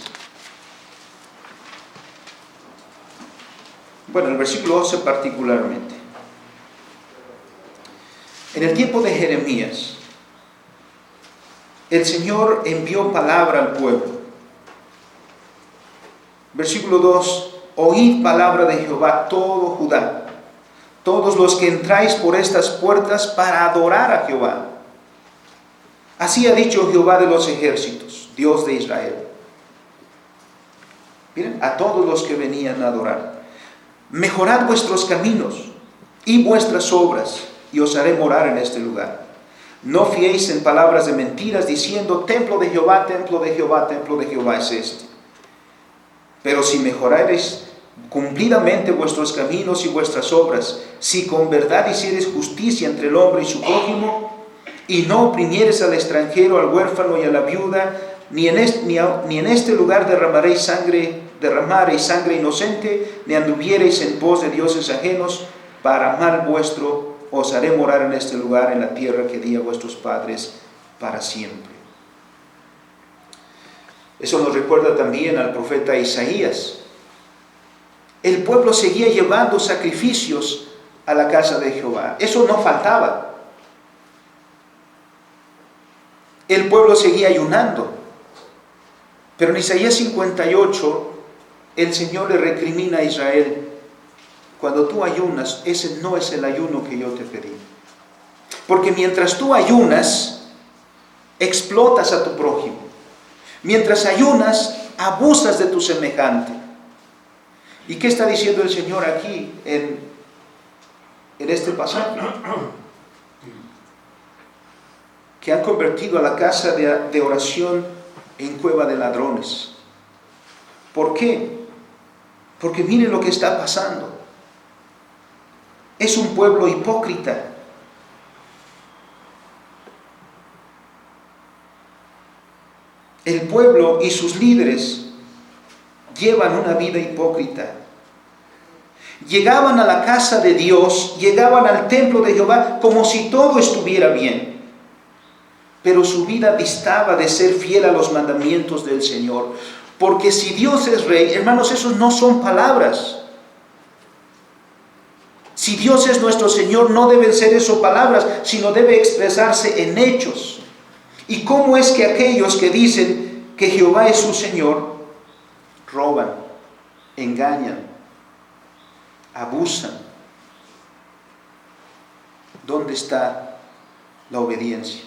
Bueno, el versículo 11 particularmente. En el tiempo de Jeremías, el Señor envió palabra al pueblo. Versículo 2: Oíd palabra de Jehová todo Judá, todos los que entráis por estas puertas para adorar a Jehová. Así ha dicho Jehová de los ejércitos, Dios de Israel. Miren, a todos los que venían a adorar: mejorad vuestros caminos y vuestras obras, y os haré morar en este lugar. No fiéis en palabras de mentiras, diciendo: templo de Jehová, templo de Jehová, templo de Jehová es este. Pero si mejorareis cumplidamente vuestros caminos y vuestras obras, si con verdad hiciereis justicia entre el hombre y su prójimo, y no oprimiereis al extranjero, al huérfano y a la viuda, ni en este lugar derramaréis sangre inocente, ni anduviereis en pos de dioses ajenos, para mal vuestro os haré morar en este lugar, en la tierra que di a vuestros padres para siempre. Eso nos recuerda también al profeta Isaías. El pueblo seguía llevando sacrificios a la casa de Jehová. Eso no faltaba. El pueblo seguía ayunando. Pero en Isaías 58, el Señor le recrimina a Israel cuando tú ayunas, ese no es el ayuno que yo te pedí. Porque mientras tú ayunas, explotas a tu prójimo. Mientras ayunas, abusas de tu semejante. ¿Y qué está diciendo el Señor aquí en este pasaje? Que han convertido a la casa de oración en cueva de ladrones. ¿Por qué? Porque miren lo que está pasando. Es un pueblo hipócrita. El pueblo y sus líderes llevan una vida hipócrita. Llegaban a la casa de Dios, llegaban al templo de Jehová como si todo estuviera bien. Pero su vida distaba de ser fiel a los mandamientos del Señor. Porque si Dios es rey, hermanos, esos no son palabras. Si Dios es nuestro Señor, no deben ser eso palabras, sino debe expresarse en hechos. ¿Y cómo es que aquellos que dicen que Jehová es su Señor, roban, engañan, abusan? ¿Dónde está la obediencia?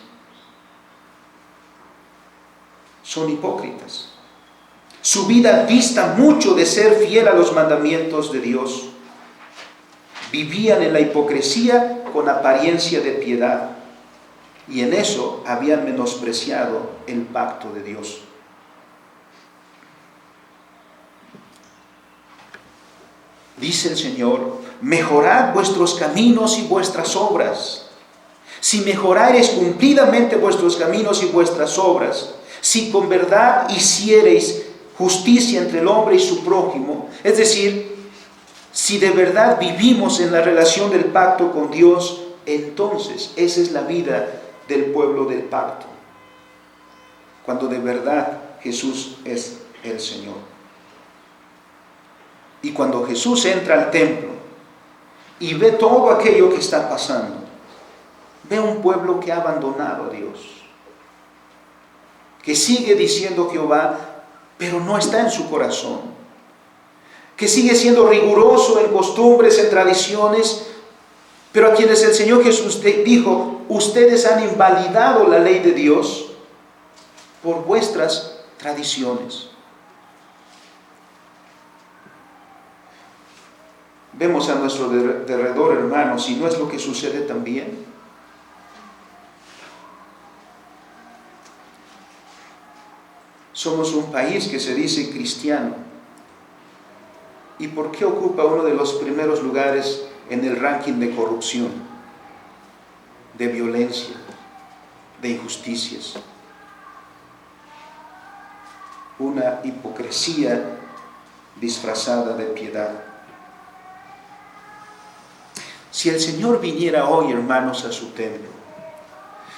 Son hipócritas. Su vida dista mucho de ser fiel a los mandamientos de Dios. Vivían en la hipocresía con apariencia de piedad. Y en eso habían menospreciado el pacto de Dios. Dice el Señor: mejorad vuestros caminos y vuestras obras. Si mejorareis cumplidamente vuestros caminos y vuestras obras, si con verdad hiciereis justicia entre el hombre y su prójimo, es decir, si de verdad vivimos en la relación del pacto con Dios, entonces esa es la vida del pueblo del pacto. Cuando de verdad Jesús es el Señor. Y cuando Jesús entra al templo y ve todo aquello que está pasando, ve un pueblo que ha abandonado a Dios, que sigue diciendo Jehová, pero no está en su corazón, que sigue siendo riguroso en costumbres, en tradiciones, pero a quienes el Señor Jesús dijo: ustedes han invalidado la ley de Dios por vuestras tradiciones. Vemos a nuestro derredor, hermanos, y no es lo que sucede también. Somos un país que se dice cristiano. ¿Y por qué ocupa uno de los primeros lugares en el ranking de corrupción, de violencia, de injusticias? Una hipocresía disfrazada de piedad. Si el Señor viniera hoy, hermanos, a su templo,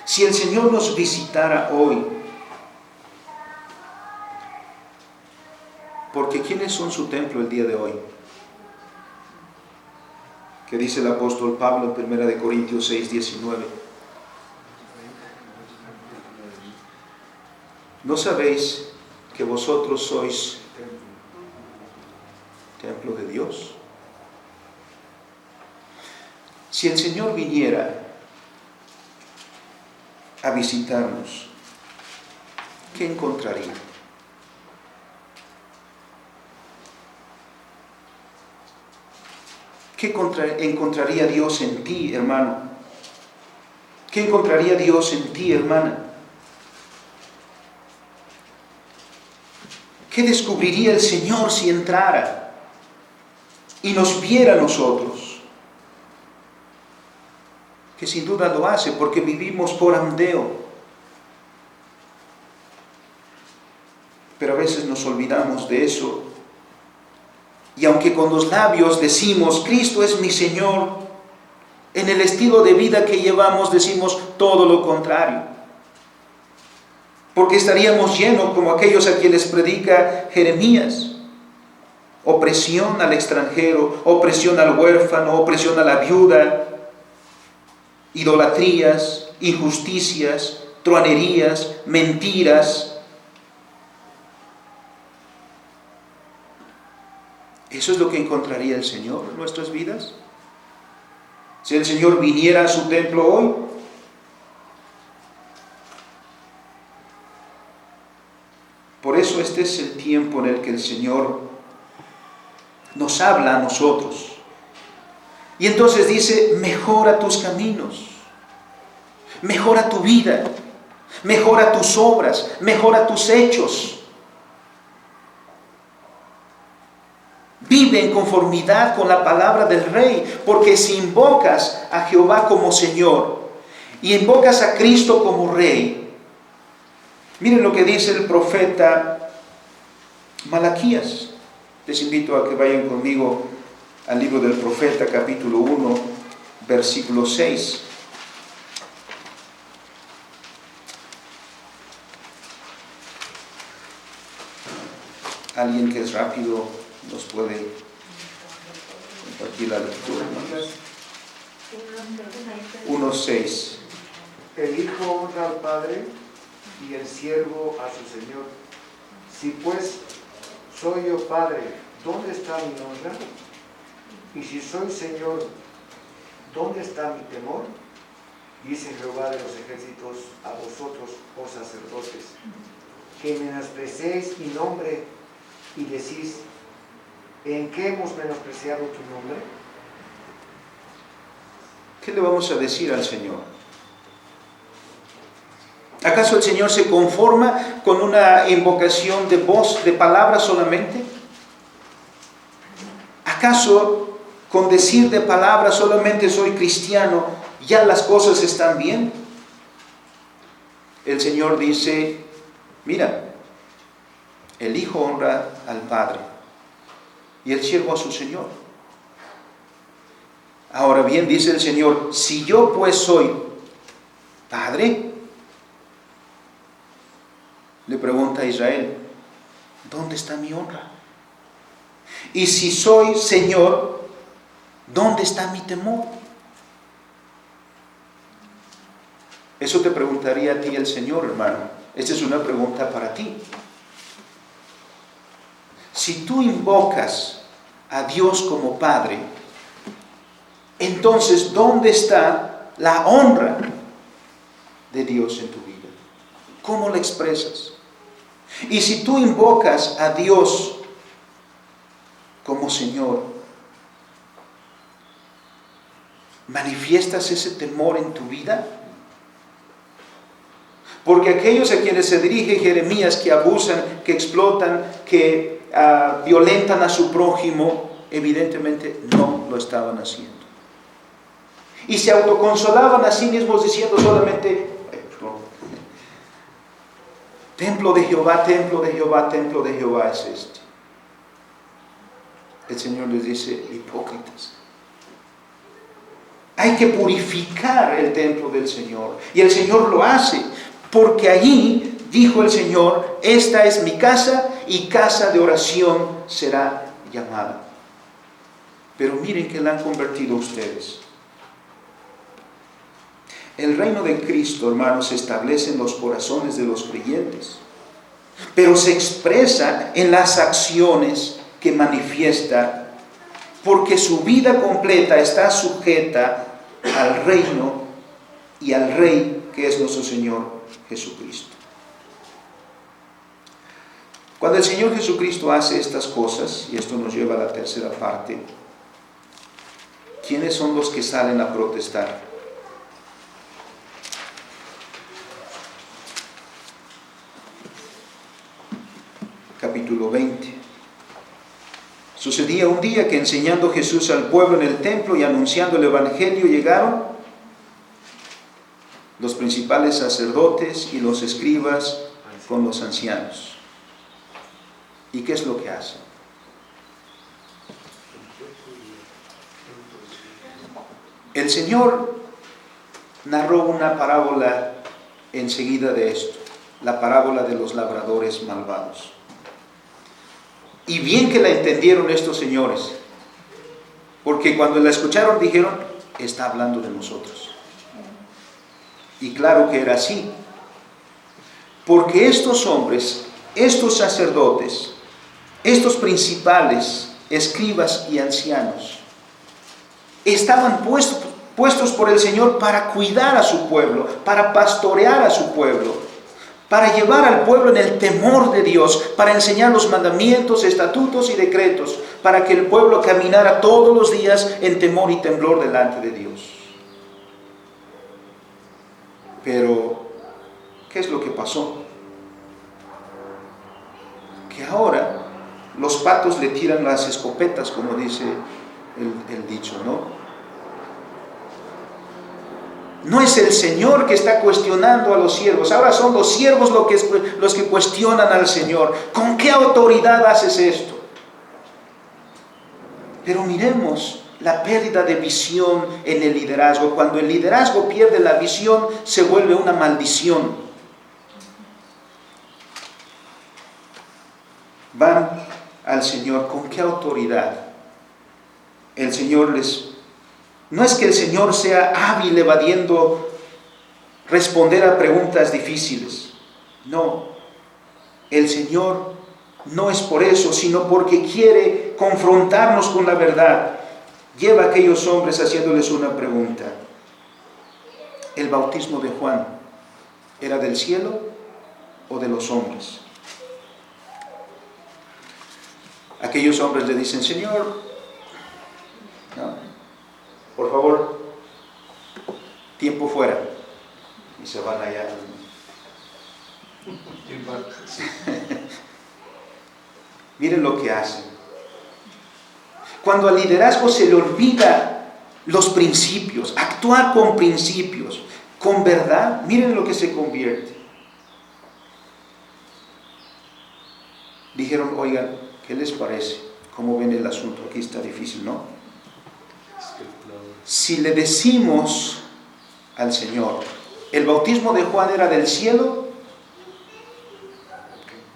si el Señor nos visitara hoy, porque ¿quiénes son su templo el día de hoy? ¿Qué dice el apóstol Pablo en 1 Corintios 6, 19? ¿No sabéis que vosotros sois templo de Dios? Si el Señor viniera a visitarnos, ¿qué encontraría? ¿Qué encontraría Dios en ti, hermano? ¿Qué encontraría Dios en ti, hermana? ¿Qué descubriría el Señor si entrara y nos viera a nosotros? Que sin duda lo hace, porque vivimos por amdeo. Pero a veces nos olvidamos de eso. Y aunque con los labios decimos, Cristo es mi Señor, en el estilo de vida que llevamos decimos todo lo contrario. Porque estaríamos llenos como aquellos a quienes predica Jeremías. Opresión al extranjero, opresión al huérfano, opresión a la viuda, idolatrías, injusticias, truanerías, mentiras. ¿Eso es lo que encontraría el Señor en nuestras vidas? Si el Señor viniera a su templo hoy, por eso este es el tiempo en el que el Señor nos habla a nosotros. Y entonces dice, mejora tus caminos, mejora tu vida, mejora tus obras, mejora tus hechos. Vive en conformidad con la palabra del Rey, porque si invocas a Jehová como Señor y invocas a Cristo como Rey, miren lo que dice el profeta Malaquías. Les invito a que vayan conmigo al libro del profeta, capítulo 1, versículo 6. Alguien que es rápido nos puede compartir la lectura. 1:6. El Hijo honra al Padre y el siervo a su Señor. Si pues soy yo Padre, ¿dónde está mi honra? Y si soy Señor, ¿dónde está mi temor? Dice Jehová de los ejércitos a vosotros, oh sacerdotes, que menospreciéis mi nombre y decís, ¿en qué hemos menospreciado tu nombre? ¿Qué le vamos a decir al Señor? ¿Acaso el Señor se conforma con una invocación de voz, de palabras solamente? ¿Acaso con decir de palabras solamente soy cristiano, ya las cosas están bien? El Señor dice, mira, el Hijo honra al Padre y el siervo a su Señor. Ahora bien, dice el Señor, si yo pues soy Padre, le pregunta a Israel, ¿dónde está mi honra? Y si soy Señor, ¿dónde está mi temor? Eso te preguntaría a ti el Señor, hermano. Esta es una pregunta para ti. Si tú invocas a Dios como Padre, entonces, ¿dónde está la honra de Dios en tu vida? ¿Cómo la expresas? Y si tú invocas a Dios como Señor, ¿manifiestas ese temor en tu vida? Porque aquellos a quienes se dirige Jeremías, que abusan, que explotan, que violentan a su prójimo, evidentemente no lo estaban haciendo. Y se autoconsolaban a sí mismos diciendo solamente, templo de Jehová, templo de Jehová, templo de Jehová es este. El Señor les dice, hipócritas. Hay que purificar el templo del Señor. Y el Señor lo hace, porque allí, dijo el Señor, esta es mi casa y casa de oración será llamada. Pero miren que la han convertido ustedes. El reino de Cristo, hermanos, se establece en los corazones de los creyentes, pero se expresa en las acciones que manifiesta, porque su vida completa está sujeta al reino y al Rey que es nuestro Señor Jesucristo. Cuando el Señor Jesucristo hace estas cosas, y esto nos lleva a la tercera parte, ¿quiénes son los que salen a protestar? Capítulo 20. Sucedía un día que enseñando Jesús al pueblo en el templo y anunciando el evangelio, llegaron los principales sacerdotes y los escribas con los ancianos. ¿Y qué es lo que hacen? El Señor narró una parábola enseguida de esto, la parábola de los labradores malvados. Y bien que la entendieron estos señores, porque cuando la escucharon dijeron, está hablando de nosotros. Y claro que era así, porque estos hombres, estos sacerdotes, estos principales escribas y ancianos. Estaban puestos por el Señor para cuidar a su pueblo, para pastorear a su pueblo, para llevar al pueblo en el temor de Dios, para enseñar los mandamientos, estatutos y decretos, para que el pueblo caminara todos los días en temor y temblor delante de Dios. Pero, ¿qué es lo que pasó? Que ahora los patos le tiran las escopetas, como dice el dicho, ¿no? No es el Señor que está cuestionando a los siervos, ahora son los siervos los que cuestionan al Señor. ¿Con qué autoridad haces esto? Pero miremos la pérdida de visión en el liderazgo. Cuando el liderazgo pierde la visión, se vuelve una maldición. Van al Señor, ¿con qué autoridad? El Señor no es que el Señor sea hábil evadiendo responder a preguntas difíciles. No, el Señor no es por eso, sino porque quiere confrontarnos con la verdad. Lleva a aquellos hombres haciéndoles una pregunta. ¿El bautismo de Juan era del cielo o de los hombres? Aquellos hombres le dicen, Señor, ¿no? Por favor, tiempo fuera. Y se van allá. Miren lo que hacen. Cuando al liderazgo se le olvida los principios, actuar con principios, con verdad, miren lo que se convierte. Dijeron, oigan, ¿qué les parece? ¿Cómo ven el asunto? Aquí está difícil, ¿no? Si le decimos al Señor, el bautismo de Juan era del cielo,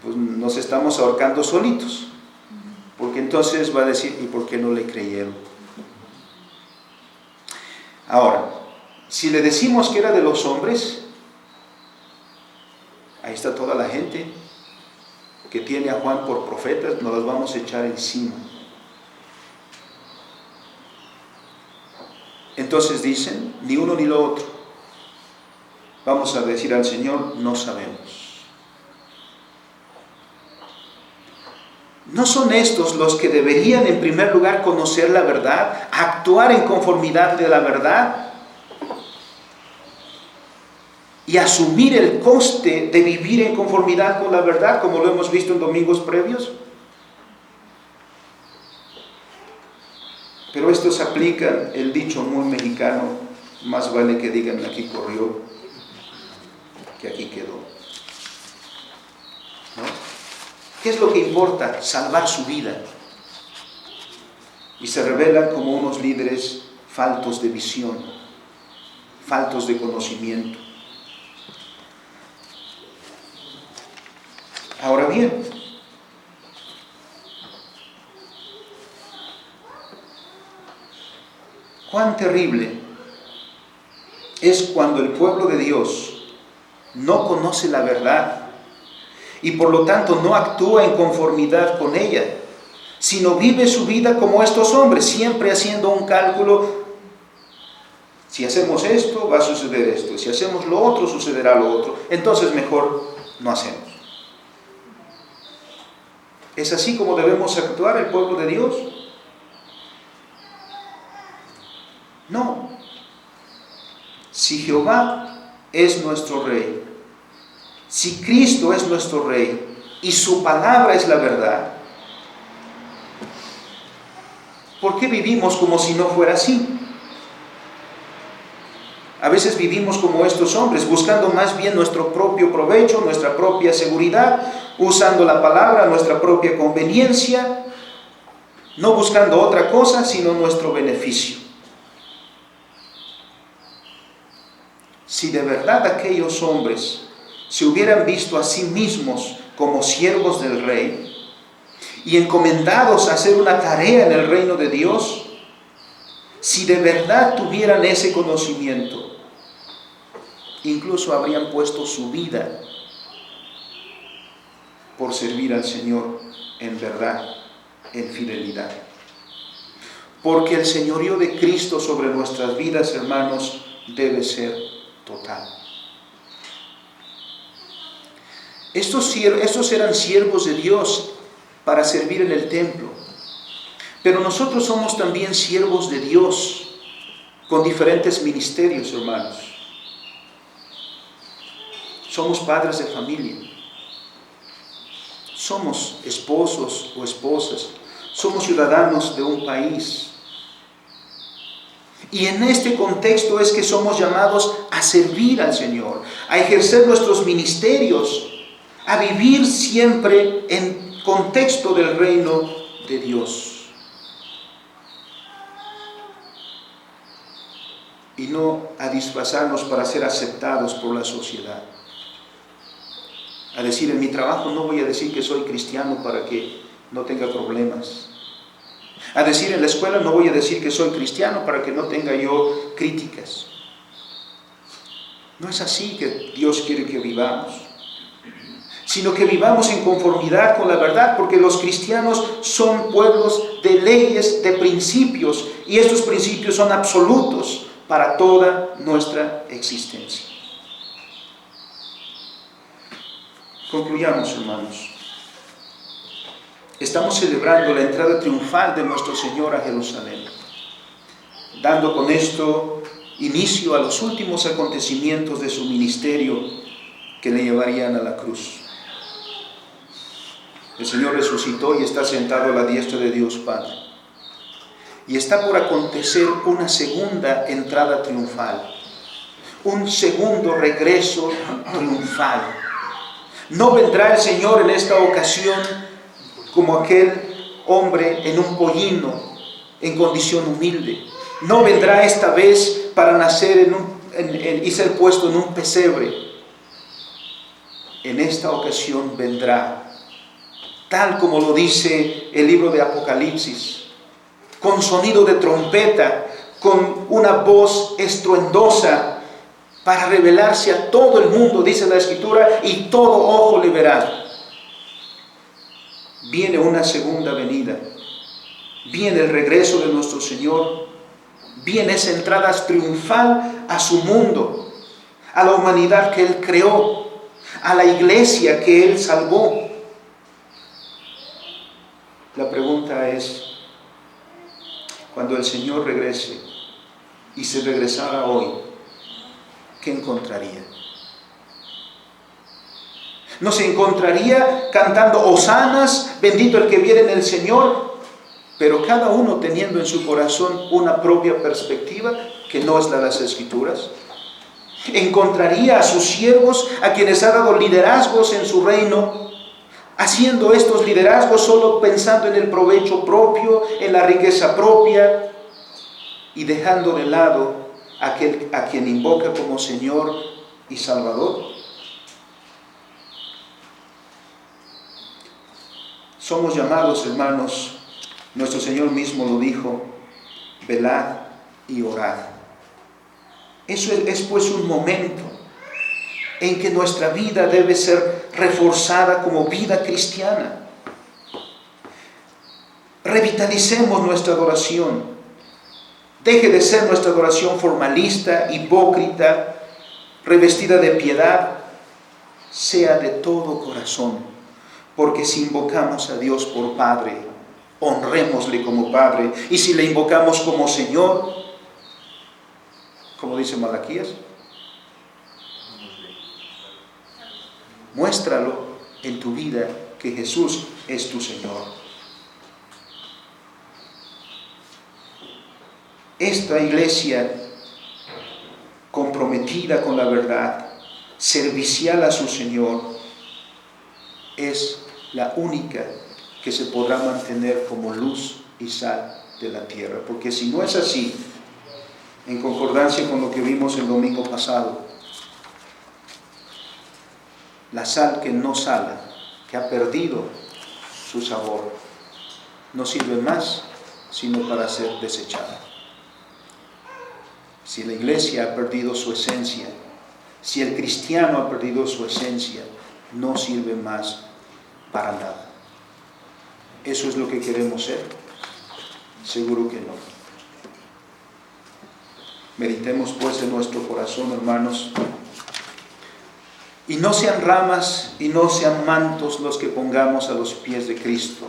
pues nos estamos ahorcando solitos. Porque entonces va a decir, ¿y por qué no le creyeron? Ahora, si le decimos que era de los hombres, ahí está toda la gente que tiene a Juan por profeta, nos las vamos a echar encima. Entonces dicen, ni uno ni lo otro. Vamos a decir al Señor, no sabemos. ¿No son estos los que deberían en primer lugar conocer la verdad, actuar en conformidad de la verdad y asumir el coste de vivir en conformidad con la verdad, como lo hemos visto en domingos previos? Pero estos aplican el dicho muy mexicano, más vale que digan aquí corrió que aquí quedó. ¿No? ¿Qué es lo que importa? Salvar su vida. Y se revelan como unos líderes faltos de visión, faltos de conocimiento. Ahora bien, cuán terrible es cuando el pueblo de Dios no conoce la verdad y por lo tanto no actúa en conformidad con ella, sino vive su vida como estos hombres, siempre haciendo un cálculo. Si hacemos esto, va a suceder esto. Si hacemos lo otro, sucederá lo otro. Entonces mejor no hacemos. ¿Es así como debemos actuar el pueblo de Dios? No. Si Jehová es nuestro Rey, si Cristo es nuestro Rey y su palabra es la verdad, ¿por qué vivimos como si no fuera así? A veces vivimos como estos hombres, buscando más bien nuestro propio provecho, nuestra propia seguridad, usando la palabra a nuestra propia conveniencia, no buscando otra cosa sino nuestro beneficio. Si de verdad aquellos hombres se hubieran visto a sí mismos como siervos del Rey y encomendados a hacer una tarea en el reino de Dios, si de verdad tuvieran ese conocimiento, incluso habrían puesto su vida por servir al Señor en verdad. en fidelidad. Porque el señorío de Cristo sobre nuestras vidas, hermanos, debe ser total. Estos eran siervos de Dios para servir en el templo. Pero nosotros somos también siervos de Dios con diferentes ministerios, hermanos. Somos padres de familia. Somos esposos o esposas. Somos ciudadanos de un país. Y en este contexto es que somos llamados a servir al Señor, a ejercer nuestros ministerios, a vivir siempre en contexto del reino de Dios. Y no a disfrazarnos para ser aceptados por la sociedad. A decir, en mi trabajo no voy a decir que soy cristiano para que no tenga problemas. A decir, en la escuela no voy a decir que soy cristiano para que no tenga yo críticas. No es así que Dios quiere que vivamos, sino que vivamos en conformidad con la verdad, porque los cristianos son pueblos de leyes, de principios, y estos principios son absolutos para toda nuestra existencia. Concluyamos, hermanos. Estamos celebrando la entrada triunfal de nuestro Señor a Jerusalén, dando con esto inicio a los últimos acontecimientos de su ministerio que le llevarían a la cruz. El Señor resucitó y está sentado a la diestra de Dios Padre. Y está por acontecer una segunda entrada triunfal, un segundo regreso triunfal. No vendrá el Señor en esta ocasión como aquel hombre en un pollino, en condición humilde. No vendrá esta vez para nacer y ser puesto en un pesebre. En esta ocasión vendrá, tal como lo dice el libro de Apocalipsis, con sonido de trompeta, con una voz estruendosa, para revelarse a todo el mundo, dice la Escritura, y todo ojo le verá. Viene una segunda venida, viene el regreso de nuestro Señor, viene esa entrada triunfal a su mundo, a la humanidad que Él creó, a la iglesia que Él salvó. La pregunta es, cuando el Señor regrese, y si regresara hoy, ¿qué encontraría? ¿No se encontraría cantando hosanas, bendito el que viene en el Señor? Pero cada uno teniendo en su corazón una propia perspectiva que no es la de las Escrituras. ¿Encontraría a sus siervos, a quienes ha dado liderazgos en su reino, haciendo estos liderazgos solo pensando en el provecho propio, en la riqueza propia, y dejando de lado a quien invoca como Señor y Salvador? Somos llamados, hermanos, nuestro Señor mismo lo dijo, velad y orad. Eso es pues un momento en que nuestra vida debe ser reforzada como vida cristiana. Revitalicemos nuestra adoración. Deje de ser nuestra adoración formalista, hipócrita, revestida de piedad. Sea de todo corazón. Porque si invocamos a Dios por Padre, honrémosle como Padre. Y si le invocamos como Señor, como dice Malaquías, muéstralo en tu vida que Jesús es tu Señor. Esta iglesia comprometida con la verdad, servicial a su Señor, es la única que se podrá mantener como luz y sal de la tierra. Porque si no es así, en concordancia con lo que vimos el domingo pasado, la sal que no sala, que ha perdido su sabor, no sirve más sino para ser desechada. Si la iglesia ha perdido su esencia, si el cristiano ha perdido su esencia, no sirve más para nada. ¿Eso es lo que queremos ser? Seguro que no. Meditemos pues en nuestro corazón, hermanos, y no sean ramas y no sean mantos los que pongamos a los pies de Cristo,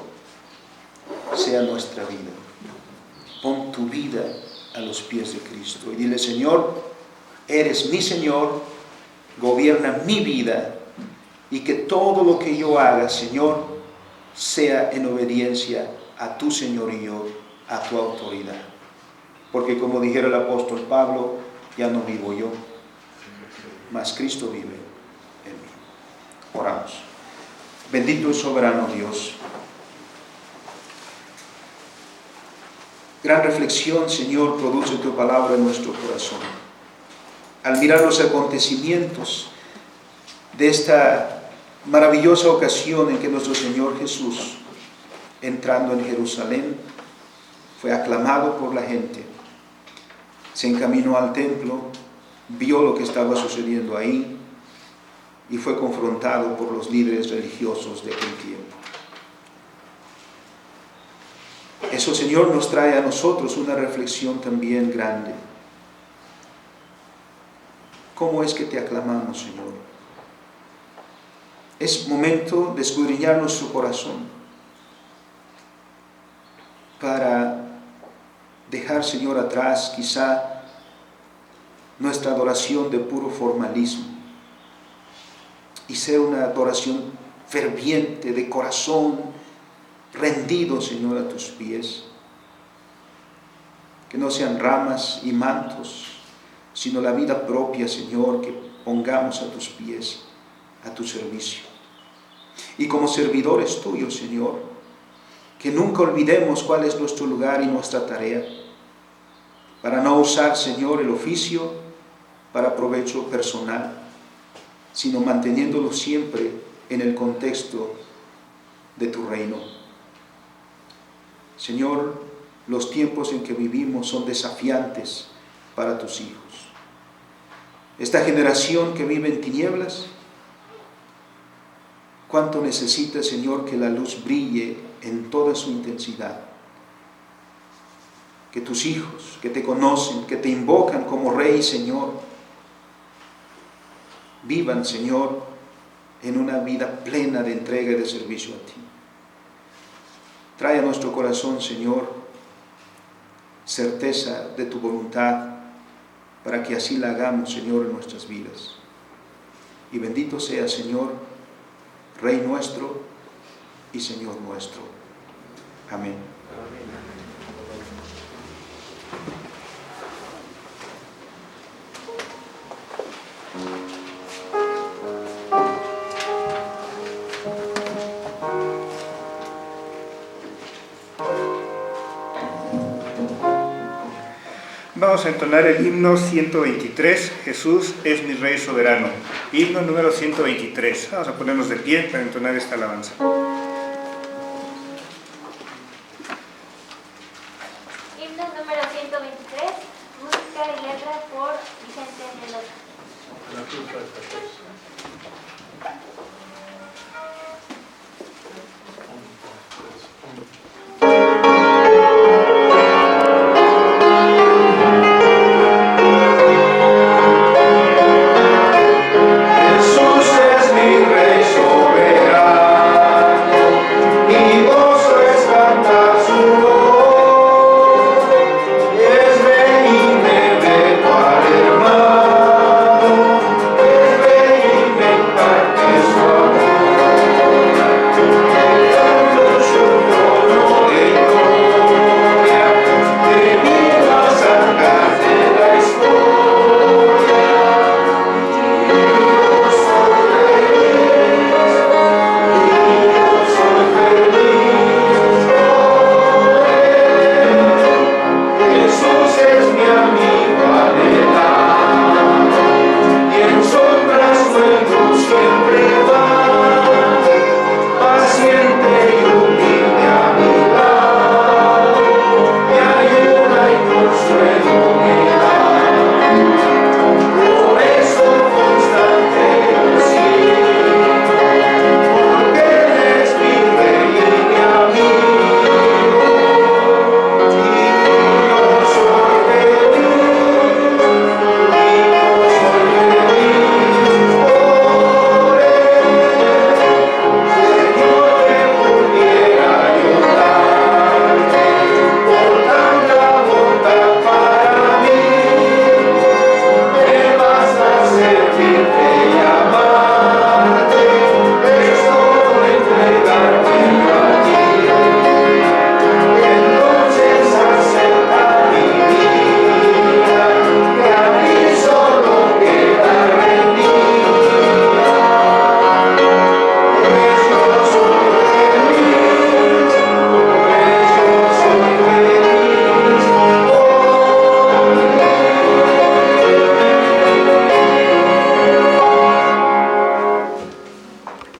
sea nuestra vida. Pon tu vida a los pies de Cristo y dile: Señor, eres mi Señor, gobierna mi vida, y que todo lo que yo haga, Señor, sea en obediencia a tu señorío, a tu autoridad. Porque como dijera el apóstol Pablo, ya no vivo yo, mas Cristo vive en mí. Oramos. Bendito y soberano Dios. Gran reflexión, Señor, produce tu palabra en nuestro corazón. Al mirar los acontecimientos de esta maravillosa ocasión en que nuestro Señor Jesús, entrando en Jerusalén, fue aclamado por la gente, se encaminó al templo, vio lo que estaba sucediendo ahí y fue confrontado por los líderes religiosos de aquel tiempo. Eso, Señor, nos trae a nosotros una reflexión también grande. ¿Cómo es que te aclamamos, Señor? Es momento de escudriñar nuestro corazón para dejar, Señor, atrás quizá nuestra adoración de puro formalismo y ser una adoración ferviente, de corazón rendido, Señor, a tus pies. Que no sean ramas y mantos, sino la vida propia, Señor, que pongamos a tus pies, a tu servicio. Y como servidores tuyos, Señor, que nunca olvidemos cuál es nuestro lugar y nuestra tarea, para no usar, Señor, el oficio para provecho personal, sino manteniéndolo siempre en el contexto de tu reino. Señor, los tiempos en que vivimos son desafiantes para tus hijos. Esta generación que vive en tinieblas, cuánto necesita, Señor, que la luz brille en toda su intensidad. Que tus hijos, que te conocen, que te invocan como Rey y Señor, vivan, Señor, en una vida plena de entrega y de servicio a ti. Trae a nuestro corazón, Señor, certeza de tu voluntad, para que así la hagamos, Señor, en nuestras vidas. Y bendito sea, Señor, Rey nuestro y Señor nuestro. Amén. Vamos a entonar el himno 123, Jesús es mi Rey soberano. Himno número 123. Vamos a ponernos de pie para entonar esta alabanza.